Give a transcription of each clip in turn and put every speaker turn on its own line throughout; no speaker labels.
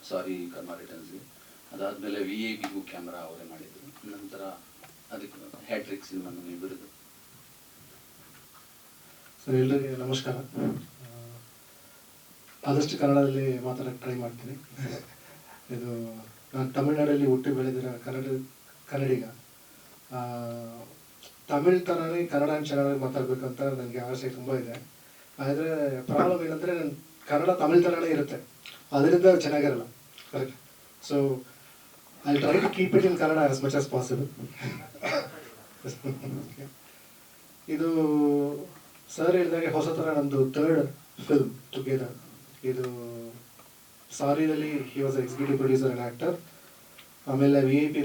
ಸಾರಿ ಕರ್ಮ ರಿಟರ್ನ್ಸ್ಗೆ. ಅದಾದಮೇಲೆ VIP camera ಅವರೇ ಮಾಡಿದರು. ನಂತರ ಅದಕ್ಕೆ ಹ್ಯಾಟ್ರಿಕ್ ಸಿನಿಮಾ ನನಗೆ ಬಿರುದು.
ಸರ್, ಎಲ್ಲರಿಗೆ ನಮಸ್ಕಾರ. ಆದಷ್ಟು ಕನ್ನಡದಲ್ಲಿ ಮಾತಾಡೋಕ್ಕೆ ಟ್ರೈ ಮಾಡ್ತೀನಿ. ಇದು ನಾನು ತಮಿಳ್ನಾಡಲ್ಲಿ ಹುಟ್ಟಿ ಬೆಳೆದಿರೋ ಕನ್ನಡಿಗ. ತಮಿಳ್ ಥರನೇ ಕನ್ನಡ ಚೆನ್ನಾಗಿ ಮಾತಾಡಬೇಕಂತ ನನಗೆ ಆಸೆ ತುಂಬ ಇದೆ. ಆದರೆ ಪ್ರಾಬ್ಲಮ್ ಏನಂದರೆ ನನ್ನ ಕನ್ನಡ ತಮಿಳ್ ಥರನೇ ಇರುತ್ತೆ, ಅದರಿಂದ ಚೆನ್ನಾಗಿರಲ್ಲ. Correct. So I try to keep it in Kannada as much as possible. ಇದು ಸರ್ ಹೇಳಿದಾಗೆ ಹೊಸ ಥರ ನಮ್ಮದು 3rd ಫಿಲ್ಮ್ ಟುಗೆದರ್. ಇದು ಸಾರಿದಲ್ಲಿ he was executive producer and actor. ಆಮೇಲೆ VIP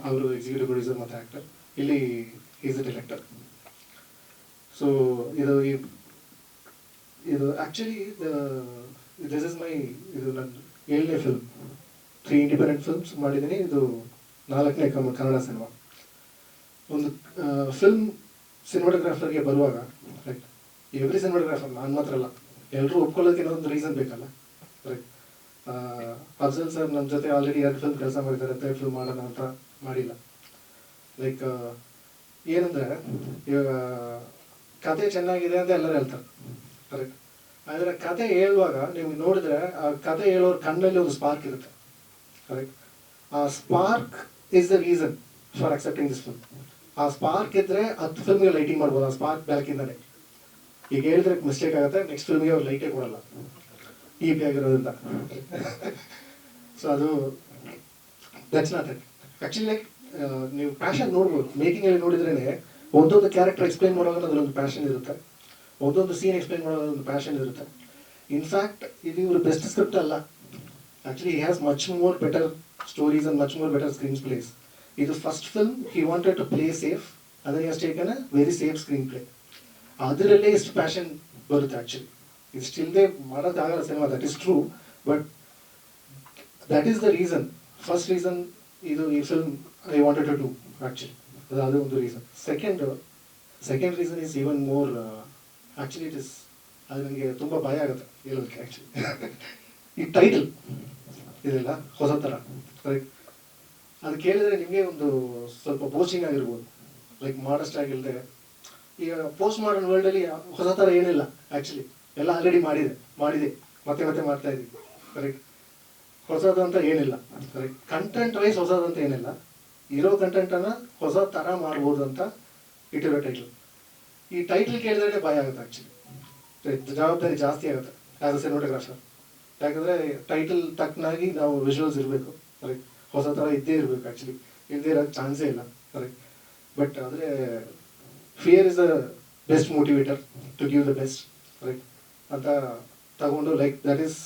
ಅವರು ಎಕ್ಸಿಕ್ಯೂಟಿವ್ ಪ್ರೊಡ್ಯೂಸರ್ ಮತ್ತು ಆ್ಯಕ್ಟರ್. ಇಲ್ಲಿ ಈಸ್ ಎ ಡೈರೆಕ್ಟರ್. ಸೊ ಇದು ಆ್ಯಕ್ಚುಲಿ ದಿಸ್ ಇಸ್ ಮೈ ನನ್ನ 7ನೇ ಫಿಲ್ಮ್. 3 ಇಂಡಿಪೆಂಡೆಂಟ್ ಫಿಲ್ಮ್ಸ್ ಮಾಡಿದ್ದೀನಿ. ಇದು 4ನೇ ಕನ್ನಡ ಸಿನಿಮಾ. ಒಂದು ಫಿಲ್ಮ್ ಸಿನಿಮಾಟೋಗ್ರಾಫರ್ಗೆ ಬರುವಾಗ, ರೈಟ್, ಎವ್ರಿ ಸಿನಿಮಾಟೋಗ್ರಾಫರ್, ನಾನು ಮಾತ್ರ ಅಲ್ಲ, ಎಲ್ಲರೂ ಒಪ್ಕೊಳ್ಳೋದಕ್ಕೆ ಒಂದು ರೀಸನ್ ಬೇಕಲ್ಲ. ರೈಟ್. ಅಫ್ಜಲ್ ಸರ್ ನಮ್ಮ ಜೊತೆ ಆಲ್ರೆಡಿ 2 ಫಿಲ್ಮ್ ಕೆಲಸ ಮಾಡಿದ್ದಾರೆ, 3rd ಫಿಲ್ಮ್ ಮಾಡೋಣ ಅಂತ ಮಾಡಿಲ್ಲ. ಲೈಕ್ ಏನಂದರೆ, ಇವಾಗ ಕತೆ ಚೆನ್ನಾಗಿದೆ ಅಂತ ಎಲ್ಲರೂ ಹೇಳ್ತಾರೆ. ಕರೆಕ್ಟ್. ಆದರೆ ಕತೆ ಹೇಳುವಾಗ ನೀವು ನೋಡಿದ್ರೆ ಆ ಕತೆ ಹೇಳೋರ ಕಣ್ಣಲ್ಲಿ ಒಂದು ಸ್ಪಾರ್ಕ್ ಇರುತ್ತೆ. ಕರೆಕ್ಟ್. ಆ spark is the reason for accepting this film. ಆ ಸ್ಪಾರ್ಕ್ ಇದ್ದರೆ 10 ಫಿಲ್ಮ್ಗೆ ಲೈಟಿಂಗ್ ಮಾಡ್ಬೋದು. ಆ ಸ್ಪಾರ್ಕ್ ಬ್ಯಾಕಿಂದನೇ. ಈಗ ಹೇಳಿದ್ರೆ ಮಿಸ್ಟೇಕ್ ಆಗುತ್ತೆ, ನೆಕ್ಸ್ಟ್ ಫಿಲ್ಮ್ಗೆ ಅವ್ರು ಲೈಟೇ ಕೊಡಲ್ಲ, EP ಆಗಿರೋದ್ರಿಂದ. ಸೊ ಅದು that's not it. Actually like ನೀವು ಪ್ಯಾಷನ್ ನೋಡ್ಬೋದು. ಮೇಕಿಂಗಲ್ಲಿ ನೋಡಿದ್ರೇ ಒಂದೊಂದು ಕ್ಯಾರೆಕ್ಟರ್ ಎಕ್ಸ್ಪ್ಲೈನ್ ಮಾಡೋವಾಗ ಅದರೊಂದು ಪ್ಯಾಷನ್ ಇರುತ್ತೆ, ಒಂದೊಂದು ಸೀನ್ ಎಕ್ಸ್ಪ್ಲೈನ್ ಮಾಡೋವಾಗ ಒಂದು ಪ್ಯಾಷನ್ ಇರುತ್ತೆ. ಇನ್ಫ್ಯಾಕ್ಟ್ ಇದು ಇವರು ಬೆಸ್ಟ್ ಸ್ಕ್ರಿಪ್ಟ್ ಅಲ್ಲ. Actually he has much more better stories and much more better screen plays. ಇದು first film, he wanted to play safe, ಅದನ್ನು he has taken a very safe screen play. ಅದರಲ್ಲೇ ಎಷ್ಟು passion ಬರುತ್ತೆ. Actually ಇಷ್ಟಿಲ್ಲದೆ ಮಾಡೋಕ್ಕಾಗಲ್ಲ cinema, that is true. But that is the reason, first reason. ಈ film I wanted to do actually. ಅದು ಒಂದು reason. Second reason is even more. Actually it is, ಅದು ನನಗೆ ತುಂಬ ಭಯ ಆಗುತ್ತೆ ಹೇಳೋದಕ್ಕೆ. ಆ್ಯಕ್ಚುಲಿ ಈ ಟೈಟಲ್ ಇದೆಲ್ಲ ಹೊಸ ಥರ. ಲೈಕ್ ಅದು ಕೇಳಿದರೆ ನಿಮಗೆ ಒಂದು ಸ್ವಲ್ಪ ಬೋಚಿಂಗ್ ಆಗಿರ್ಬೋದು, ಲೈಕ್ ಮಾಡಸ್ಟ್ ಆಗಿಲ್ಲದೆ. ಈಗ ಪೋಸ್ಟ್ ಮಾಡರ್ನ್ ವರ್ಲ್ಡಲ್ಲಿ ಹೊಸ ಥರ ಏನಿಲ್ಲ. ಆ್ಯಕ್ಚುಲಿ ಎಲ್ಲ ಆಲ್ರೆಡಿ ಮಾಡಿದೆ ಮತ್ತೆ ಮಾಡ್ತಾ ಇದ್ದೀವಿ. ಕರೆಕ್ಟ್. ಹೊಸದಂತ ಏನಿಲ್ಲ. ಕರೆಕ್ಟ್. ಕಂಟೆಂಟ್ ವೈಸ್ ಹೊಸದಂತ ಏನಿಲ್ಲ, ಇರೋ ಕಂಟೆಂಟನ್ನು ಹೊಸ ಥರ ಮಾಡ್ಬೋದು ಅಂತ ಇಟ್ಟಿರೋ ಟೈಟ್ಲ್. ಈ ಟೈಟ್ಲ್ ಕೇಳಿದ್ರೆ ಭಯ ಆಗುತ್ತೆ. ಆ್ಯಕ್ಚುಲಿ ಜವಾಬ್ದಾರಿ ಜಾಸ್ತಿ ಆಗುತ್ತೆ ಆ್ಯಸ್ ಅ ಸಿನಿಮಾಟೋಗ್ರಾಫರ್. ಯಾಕಂದರೆ ಟೈಟಲ್ ತಕ್ಕನಾಗಿ ನಾವು ವಿಜುವಲ್ಸ್ ಇರಬೇಕು. ಕರೆಕ್ಟ್. ಹೊಸ ಥರ ಇದ್ದೇ ಇರಬೇಕು. ಆ್ಯಕ್ಚುಲಿ ಇಲ್ಲದೇ ಇರೋಕ್ಕೆ ಚಾನ್ಸೇ ಇಲ್ಲ. ಕರೆಕ್ಟ್. ಬಟ್ ಆದರೆ fear is the best motivator to give the best. Right ಅಂತ ತಗೊಂಡು, like that is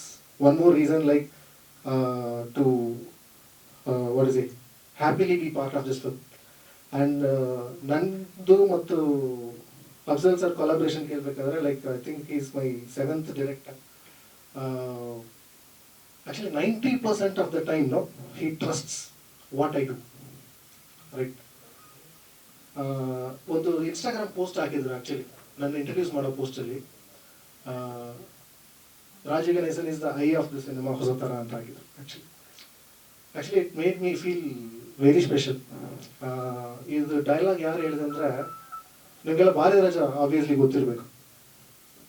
one more reason, like to what is it, happily B part of this film. And ನಂದು ಮತ್ತು Afzal sir collaboration ಕೇಳಬೇಕಾದ್ರೆ, like I think is my 7th director. Actually 90% of the time he ಟ್ರಸ್ಟ್ಸ್ what I do. Right. ಒಂದು Instagram post ಹಾಕಿದ್ರು actually ನನ್ನ introduce ಮಾಡೋ ಪೋಸ್ಟಲ್ಲಿ. Rajiv Ganeshan is the eye of the cinema, ಹೊಸ ಥರ ಅಂತ ಹಾಕಿದ್ರು. Actually it made me feel very special. ಇದು dialogue ಯಾರು ಹೇಳಿದಂದ್ರೆ, ನಿಮಗೆಲ್ಲ ಭಾರತರಾಜ ಆಬ್ವಿಯಸ್ಲಿ ಗೊತ್ತಿರಬೇಕು,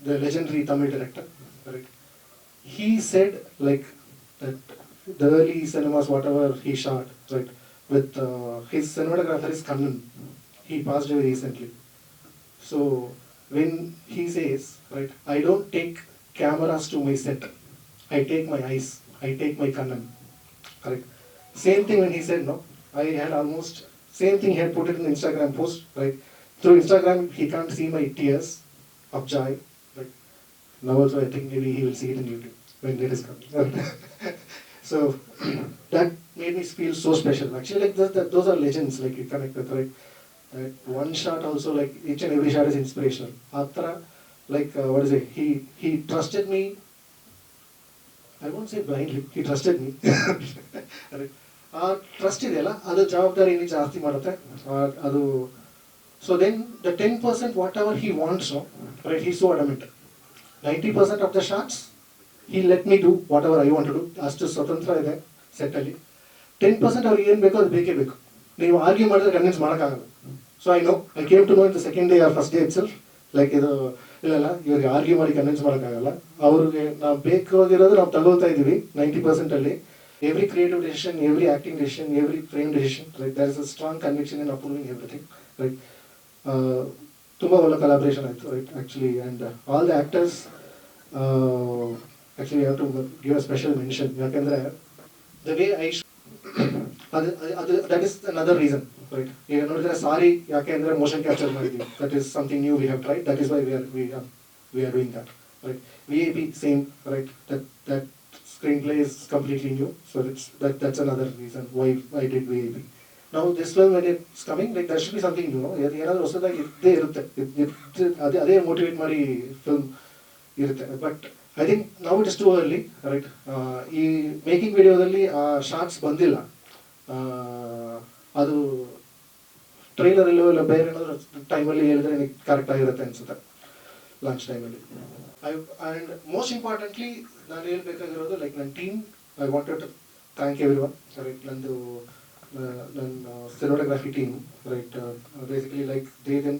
the legendary Tamil director. Correct. He said like that the early cinemas, whatever he shot, right, with his cinematographer is Kannan. He passed away recently. So when he says, right, I don't take cameras to my set, I take my eyes, I take my Kannan. Correct. Same thing when he said, no, I had almost same thing. He had put it in Instagram post, right. Through Instagram he can't see my tears of joy. Now also I think maybe he will see it in YouTube when it is coming. So that made me feel so special. Actually, like those are legends. Like you connect with, right? One shot also, like each and every shot is inspirational. Athara, like what is it? He trusted me. I won't say blindly. He trusted me. Trust ಇದೆಯಲ್ಲ, ಅದು ಜವಾಬ್ದಾರಿ ಇನ್ನೂ ಜಾಸ್ತಿ ಮಾಡುತ್ತೆ. ಅದು so then the 10% whatever he wants, no, right? He's so adamant. 90% of the shots he let me do whatever I want to do. ಅಷ್ಟು ಸ್ವತಂತ್ರ ಇದೆ ಸೆಟ್ಟಲ್ಲಿ. 10% ಅವ್ರಿಗೆ ಏನು ಬೇಕೋ ಅದು ಬೇಕೇ ಬೇಕು. ನೀವು ಆರ್ಗ್ಯೂ ಮಾಡಿದ್ರೆ ಕನ್ವಿನ್ಸ್ ಮಾಡೋಕ್ಕಾಗಲ್ಲ. So I came to know in the second day or first day itself, like ಇದು ಇಲ್ಲ ಇವ್ರಿಗೆ ಆರ್ಗ್ಯೂ ಮಾಡಿ ಕನ್ವಿನ್ಸ್ ಮಾಡೋಕ್ಕಾಗಲ್ಲ. ಅವ್ರಿಗೆ ನಾವು ಬೇಕಾಗಿರೋದು ನಾವು ತಗೊಳ್ತಾ ಇದ್ದೀವಿ 90%. Every creative decision, every acting decision, every frame decision, right? There is a strong conviction in approving everything, right? Tumba ಒಳ್ಳೆ collaboration ಆಯಿತು, right? Actually, and all the actors, actually I have to give a special mention. ಯಾಕಂದರೆ the way I that is another reason, right? ಈಗ ನೋಡಿದ್ರೆ ಸಾರಿ ಯಾಕೆ ಅಂದರೆ motion capture ಮಾಡಿದ್ವಿ. That is something new we have tried. That is why we are doing that, right? VIP same, right? That screenplay is completely new, so that's another reason why I did VIP. Now this film, when it's coming, like there should be something new, no? ಏನಾದರೂ ಹೊಸದಾಗಿ ಇದ್ದೇ ಇರುತ್ತೆ, ಅದೇ motivate ಮಾಡಿ film ಇರುತ್ತೆ. But I think ನಾವು it is too early, right? ಈ making ವಿಡಿಯೋದಲ್ಲಿ ಆ ಶಾರ್ಟ್ಸ್ ಬಂದಿಲ್ಲ, ಅದು ಟ್ರೈಲರಲ್ಲೋ ಇಲ್ಲ ಬೇರೆ ಏನಾದರೂ ಟೈಮಲ್ಲಿ ಹೇಳಿದ್ರೆ ನನಗೆ ಕರೆಕ್ಟ್ ಆಗಿರುತ್ತೆ ಅನಿಸುತ್ತೆ, ಲಾಂಚ್ ಟೈಮಲ್ಲಿ. And most importantly, ನಾನು ಹೇಳ್ಬೇಕಾಗಿರೋದು ಲೈಕ್ ನನ್ನ team, I wanted to thank everyone, right? ನನ್ನ cinematography team, right? Basically like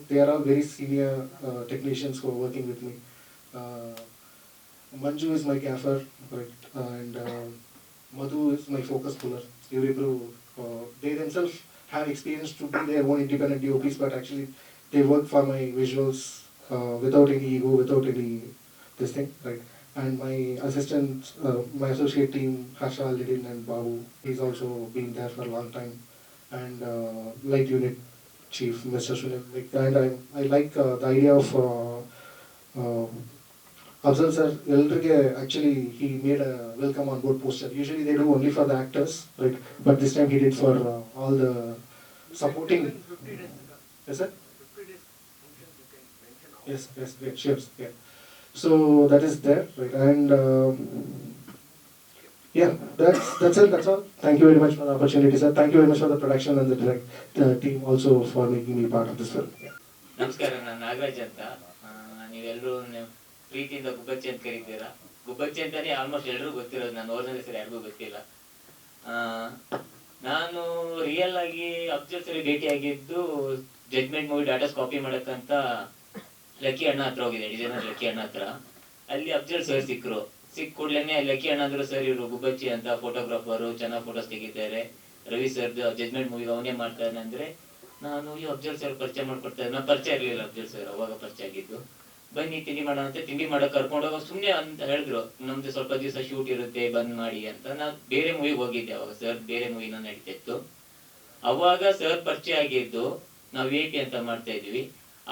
they are all very senior technicians who are working with me. Manju is my gaffer, right? And Madhu is my focus puller. Everybody, they themselves have experience to be their own independent DOPs, but actually they work for my visuals without any ego, without any this thing, right? And my assistant, my associate team, Harsha, Lidin and Babu, he's also been there for a long time. And light unit chief, Mr. Sunil, like, and I like the idea of Afzal sir. Eldrige actually he made a welcome on board poster. Usually they do only for the actors, right? But this time he did for all the supporting. Yes sir? Yes, great, sure, yeah. So that is there, right? And yeah, that's it. That's all. Thank you very much for the opportunity, sir. Thank you very much for the production and the direct team also for making me part of this film. Yeah.
ನಮಸ್ಕಾರ, ನಾನು ನಾಗರಾಜ್ ಅಂತ. ನೀವೆಲ್ಲರೂ ಪ್ರೀತಿಯಿಂದ ಗುಬ್ಬಚ್ಚಿ ಅಂತ ಕರೀತೀರಾ. ಗುಬ್ಬಚ್ಚಿ ಅಂತಾನೆ almost ಎಲ್ಲರೂ ಗೊತ್ತಿರೋದು, ನಾನು ಓರಿಜಿನಲ್ ಹೆಸರು ಯಾರಿಗೂ ಗೊತ್ತಿಲ್ಲ. ನಾನು ರಿಯಲ್ ಆಗಿ ಅಫ್ಜಲ್ ಸರಿ ಭೇಟಿ ಆಗಿದ್ದು ಜಡ್ಜ್ಮೆಂಟ್ ಮೂವಿ ಡಾಟಾಸ್ ಕಾಪಿ ಮಾಡಕ್ಕಂತ ಲಕ್ಕಿ ಅಣ್ಣ ಹತ್ರ ಹೋಗಿದೆ, ಡಿಸೈನರ್ ಲಕ್ಕಿ ಅಣ್ಣ ಹತ್ರ. ಅಲ್ಲಿ ಅಫ್ಜಲ್ ಸರ್ ಸಿಕ್ಕರು. ಸಿಕ್ಕ ಕೂಡ್ಲೇನೆ ಲಕ್ಕಿ ಅಣ್ಣ ಅಂದ್ರು, ಸರ್ ಇವರು ಗುಬ್ಬಚ್ಚಿ ಅಂತ ಫೋಟೋಗ್ರಾಫರು, ಚೆನ್ನಾಗಿ ಫೋಟೋಸ್ ತೆಗಿತಾರೆ, ರವಿ ಸರ್ ಜಡ್ಜ್ಮೆಂಟ್ ಮೂವಿಗೆ ಅವನೇ ಮಾಡ್ತಾನೆ ಅಂದ್ರೆ ನಾನು ಈ ಅಫ್ಜಲ್ ಸರ್ ಪರಿಚಯ ಮಾಡ್ಕೊಡ್ತಾರೆ. ನಾನು ಪರಿಚಯ ಇರಲಿಲ್ಲ ಅಫ್ಜಲ್ ಸರ್, ಅವಾಗ ಪರಿಚಯ ಆಗಿದ್ದು. ಬನ್ನಿ ತಿಂಡಿ ಮಾಡೋಣ ಅಂತ ತಿಂಡಿ ಮಾಡಕ್ ಕರ್ಕೊಂಡೋಗ ಸುಮ್ಮನೆ ಅಂತ ಹೇಳಿದ್ರು, ನಮ್ದು ಸ್ವಲ್ಪ ದಿವಸ ಶೂಟ್ ಇರುತ್ತೆ ಬಂದ್ ಮಾಡಿ ಅಂತ. ನಾನು ಬೇರೆ ಮೂವಿಗೆ ಹೋಗಿದ್ದೆ ಅವಾಗ, ಸರ್ ಬೇರೆ ಮೂವಿನ ನಡೀತಿತ್ತು. ಅವಾಗ ಸರ್ ಪರಿಚಯ ಆಗಿದ್ದು, ನಾವು VIP ಅಂತ ಮಾಡ್ತಾ ಇದ್ವಿ.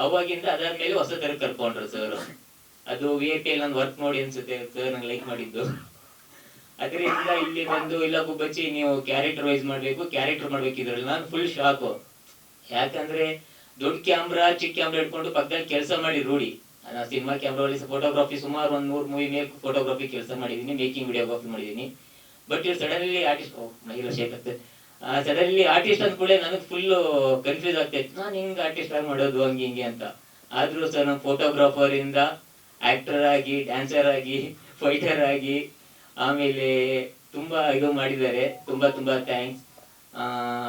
ಅವಾಗಿಂದ ಅದಾದ್ಮೇಲೆ ಹೊಸ ತರ ಕರ್ಕೊಂಡ್ರು ಸರ್. ಅದು VIP ಅಲ್ಲಿ ನಾನು ವರ್ಕ್ ನೋಡಿ ಅನ್ಸುತ್ತೆ ಸರ್ ನಂಗೆ ಲೈಕ್ ಮಾಡಿದ್ದು. ಅದರಿಂದ ಇಲ್ಲಿ ಬಂದು ಇಲ್ಲ ಗುಬ್ಬಚ್ಚಿ ನೀವು ಕ್ಯಾರೆಕ್ಟರ್ ವೈಸ್ ಮಾಡ್ಬೇಕು, ಕ್ಯಾರೆಕ್ಟರ್ ಮಾಡ್ಬೇಕು ಇದ್ರಲ್ಲಿ. ನಾನು ಫುಲ್ ಶಾಕು. ಯಾಕಂದ್ರೆ ದೊಡ್ಡ ಕ್ಯಾಮ್ರಾ ಚಿಕ್ಕ ಕ್ಯಾಮ್ರಾ ಇಟ್ಕೊಂಡು ಪಕ್ಕದಲ್ಲಿ ಕೆಲಸ ಮಾಡಿ ರೂಢಿ. ನಾನು ಸಿನಿಮಾ ಕ್ಯಾಮ್ರಾದಲ್ಲಿ ಫೋಟೋಗ್ರಫಿ ಸುಮಾರು 100 ಮೂವಿ ಮೇಲೆ ಫೋಟೋಗ್ರಫಿ ಕೆಲಸ ಮಾಡಿದ್ದೀನಿ, ಮೇಕಿಂಗ್ ವಿಡಿಯೋಗ್ರಫಿ ಮಾಡಿದ್ದೀನಿ. ಬಟ್ ಇವ್ರು ಸಡನ್ಲಿ ಆರ್ಟಿಸ್ಟ್, ಮಹಿಳಾ ಶೇಕ್ ಆಗ್ತದೆ, ಸಡನ್ಲಿ ಆರ್ಟಿಸ್ಟ್ ಅಂದ ಕೂಡ ನನಗೆ ಫುಲ್ ಕನ್ಫ್ಯೂಸ್ ಆಗ್ತೈತೆ, ನಾನು ಹಿಂಗೆ ಆರ್ಟಿಸ್ಟ್ ಆಗಿ ಮಾಡೋದು ಹಂಗೆ ಹಿಂಗೆ ಅಂತ. ಆದ್ರೂ ಸರ್ ನಾನು ಫೋಟೋಗ್ರಾಫರ್ ಇಂದ ಆಕ್ಟರ್ ಆಗಿ, ಡ್ಯಾನ್ಸರ್ ಆಗಿ, ಫೈಟರ್ ಆಗಿ, ಆಮೇಲೆ ತುಂಬಾ ಇದು ಮಾಡಿದ್ದಾರೆ. ತುಂಬಾ ತುಂಬಾ ಥ್ಯಾಂಕ್ಸ್.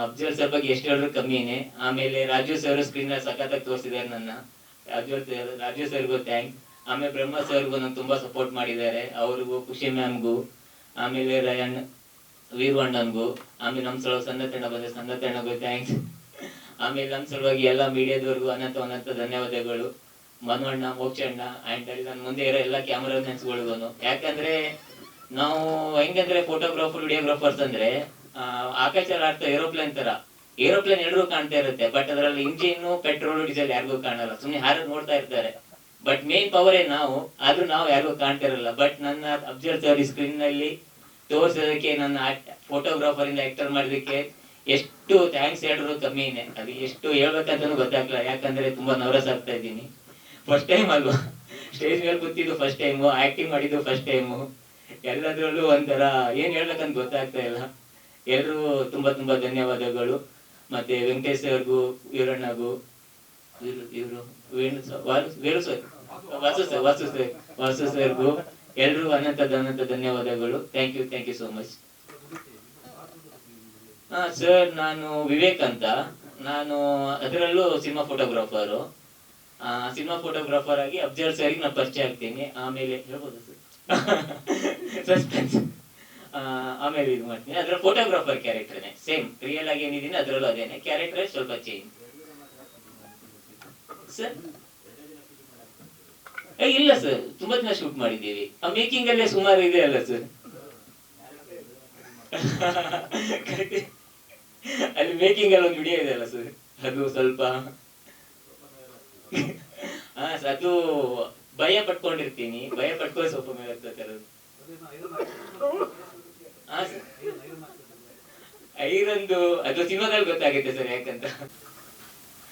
ಅಫ್ಜಲ್ ಸರ್ ಬಗ್ಗೆ ಎಷ್ಟು ಹೇಳಿದ್ರು ಕಮ್ಮಿನೇ. ಆಮೇಲೆ ರಾಜು ಸರ್ ಸ್ಕ್ರೀನ್ ಸಖತ್ತಾಗಿ ತೋರಿಸಿದ್ದಾರೆ ನನ್ನ. ರಾಜು ಸರ್ಗೂ ಥ್ಯಾಂಕ್ಸ್. ಆಮೇಲೆ ಬ್ರಹ್ಮ ಸರ್ಗೂ ನಂಗೆ ತುಂಬಾ ಸಪೋರ್ಟ್ ಮಾಡಿದ್ದಾರೆ, ಅವ್ರಿಗೂ, ಖುಷಿ ಮ್ಯಾಮ್ಗೂ, ಆಮೇಲೆ ರಯಣ್ ವೀರವಣ್ಣನ್ಗೂ, ಆಮೇಲೆ ನಮ್ಮ ಸಲುವಾಗಿ ಸನ್ನತಣ್ಣ ಬಂದ್ರೆ ಸನ್ನತಣ್ಣಗೂ ಥ್ಯಾಂಕ್ಸ್. ಆಮೇಲೆ ನಮ್ಮ ಸಲುವಾಗಿ ಎಲ್ಲ ಮೀಡಿಯಾದವ್ರಿಗೂ ಅನಂತ ಧನ್ಯವಾದಗಳು. ಮನವಣ್ಣ, ಮೋಕ್ಷಣ್ಣ ಆ್ಯಂಡ್ ಅಲ್ಲಿ ನನ್ನ ಮುಂದೆ ಇರೋ ಎಲ್ಲ ಕ್ಯಾಮರಾ ಮೆನ್ಸ್ಗಳಿಗೂ. ಯಾಕಂದ್ರೆ ನಾವು ಹೆಂಗಂದ್ರೆ ಫೋಟೋಗ್ರಾಫರ್ ವಿಡಿಯೋಗ್ರಾಫರ್ಸ್ ಅಂದ್ರೆ ಆಕಾಶದಲ್ಲಿ ಆಡ್ತಾ ಏರೋಪ್ಲೇನ್ ತರ, ಏರೋಪ್ಲೇನ್ ಎಲ್ಲರೂ ಕಾಣ್ತಾ ಇರುತ್ತೆ, ಬಟ್ ಅದರಲ್ಲಿ ಇಂಜಿನ್, ಪೆಟ್ರೋಲ್, ಡೀಸೆಲ್ ಯಾರಿಗೂ ಕಾಣಲ್ಲ, ಸುಮ್ಮನೆ ಹಾರೋದು ನೋಡ್ತಾ ಇರ್ತಾರೆ. ಬಟ್ ಮೇನ್ ಪವರೇ ನಾವು, ಆದ್ರೂ ನಾವು ಯಾರಿಗೂ ಕಾಣ್ತಾ ಇರಲ್ಲ. ಬಟ್ ನನ್ನ ಅಫ್ಜಲ್ ಸರ್ ಸ್ಕ್ರೀನ್ ನಲ್ಲಿ ತೋರ್ಸೋದಕ್ಕೆ, ನನ್ನ ಫೋಟೋಗ್ರಾಫರ್ ಇಂದ ಆಕ್ಟರ್ ಮಾಡೋದಕ್ಕೆ ಎಷ್ಟು ಥ್ಯಾಂಕ್ಸ್ ಹೇಳಿದ್ರು ಕಮ್ಮಿನೇ. ಅದು ಎಷ್ಟು ಹೇಳ್ಬೇಕಂತನೂ ಗೊತ್ತಾಗ್ಲಿಲ್ಲ, ಯಾಕಂದ್ರೆ ತುಂಬಾ ನರ್ವಸ್ ಆಗ್ತಾ ಇದ್ದೀನಿ. ಫಸ್ಟ್ ಟೈಮ್ ಅಲ್ವಾ ಸ್ಟೇಜ್ ಮೇಲೆ ಕೂತಿದ್ದು, ಫಸ್ಟ್ ಟೈಮು ಆಕ್ಟಿಂಗ್ ಮಾಡಿದ್ದು, ಫಸ್ಟ್ ಟೈಮು. ಎಲ್ಲದ್ರಲ್ಲೂ ಒಂಥರ ಏನ್ ಹೇಳ್ಬೇಕಂತ ಗೊತ್ತಾಗ್ತಾ ಇಲ್ಲ. ಎಲ್ರೂ ತುಂಬಾ ತುಂಬಾ ಧನ್ಯವಾದಗಳು. ಮತ್ತೆ ವೆಂಕಟೇಶ್ ಸರ್ಗೂ, ವೀರಣ್ಣಗೂ, ವಾಸು ಸರ್ಗೂ, ಎಲ್ರಿಗೂ ಅನಂತ ಧನ್ಯವಾದಗಳು. Thank you so much. Sir, ನಾನು ವಿವೇಕ್ ಅಂತ. ನಾನು ಅದರಲ್ಲೂ ಸಿನಿಮಾ ಫೋಟೋಗ್ರಾಫರು. ಸಿನಿಮಾ ಫೋಟೋಗ್ರಾಫರ್ ಆಗಿ ಅಫ್ಜಲ್ ಸರ್ಗೆ ನಾನು ಪರಿಚಯ ಆಗ್ತೀನಿ. ಆಮೇಲೆ ಹೇಳ್ಬೋದು ಸರ್, ಸಸ್ಪೆನ್ಸ್. ಆಮೇಲೆ ಇದು ಮಾಡ್ತೀನಿ. ಅದ್ರ ಫೋಟೋಗ್ರಾಫರ್ ಕ್ಯಾರೆಕ್ಟರ್ನೇ ಸೇಮ್, ರಿಯಲ್ ಆಗಿ ಏನಿದ್ದೀನಿ ಅದರಲ್ಲೂ ಅದೇನೆ. ಕ್ಯಾರೆಕ್ಟರ್ ಸ್ವಲ್ಪ ಚೇಂಜ್ ಸರ್. ಇಲ್ಲ ಸರ್, ತುಂಬಾ ದಿನ ಶೂಟ್ ಮಾಡಿದ್ದೀವಿ. ಆ ಮೇಕಿಂಗ್ ಅಲ್ಲೇ ಸುಮಾರು ಇದೆ ಅಲ್ಲ ಸರ್. ಅಲ್ಲಿ ಮೇಕಿಂಗ್ ಅಲ್ಲಿ ಒಂದು ವಿಡಿಯೋ ಇದೆ ಅಲ್ಲ ಸರ್, ಅದು ಸ್ವಲ್ಪ ಅದು ಭಯ ಪಟ್ಕೊಂಡಿರ್ತೀನಿ. ಭಯ ಪಟ್ಕೊಂಡು ಸ್ವಲ್ಪ ಮೇಲೆ ಆಗ್ತದೆ. ಐರಂದು ಅದು ಸಿನಿಮಾದಲ್ಲಿ ಗೊತ್ತಾಗುತ್ತೆ ಸರ್. ಯಾಕಂತ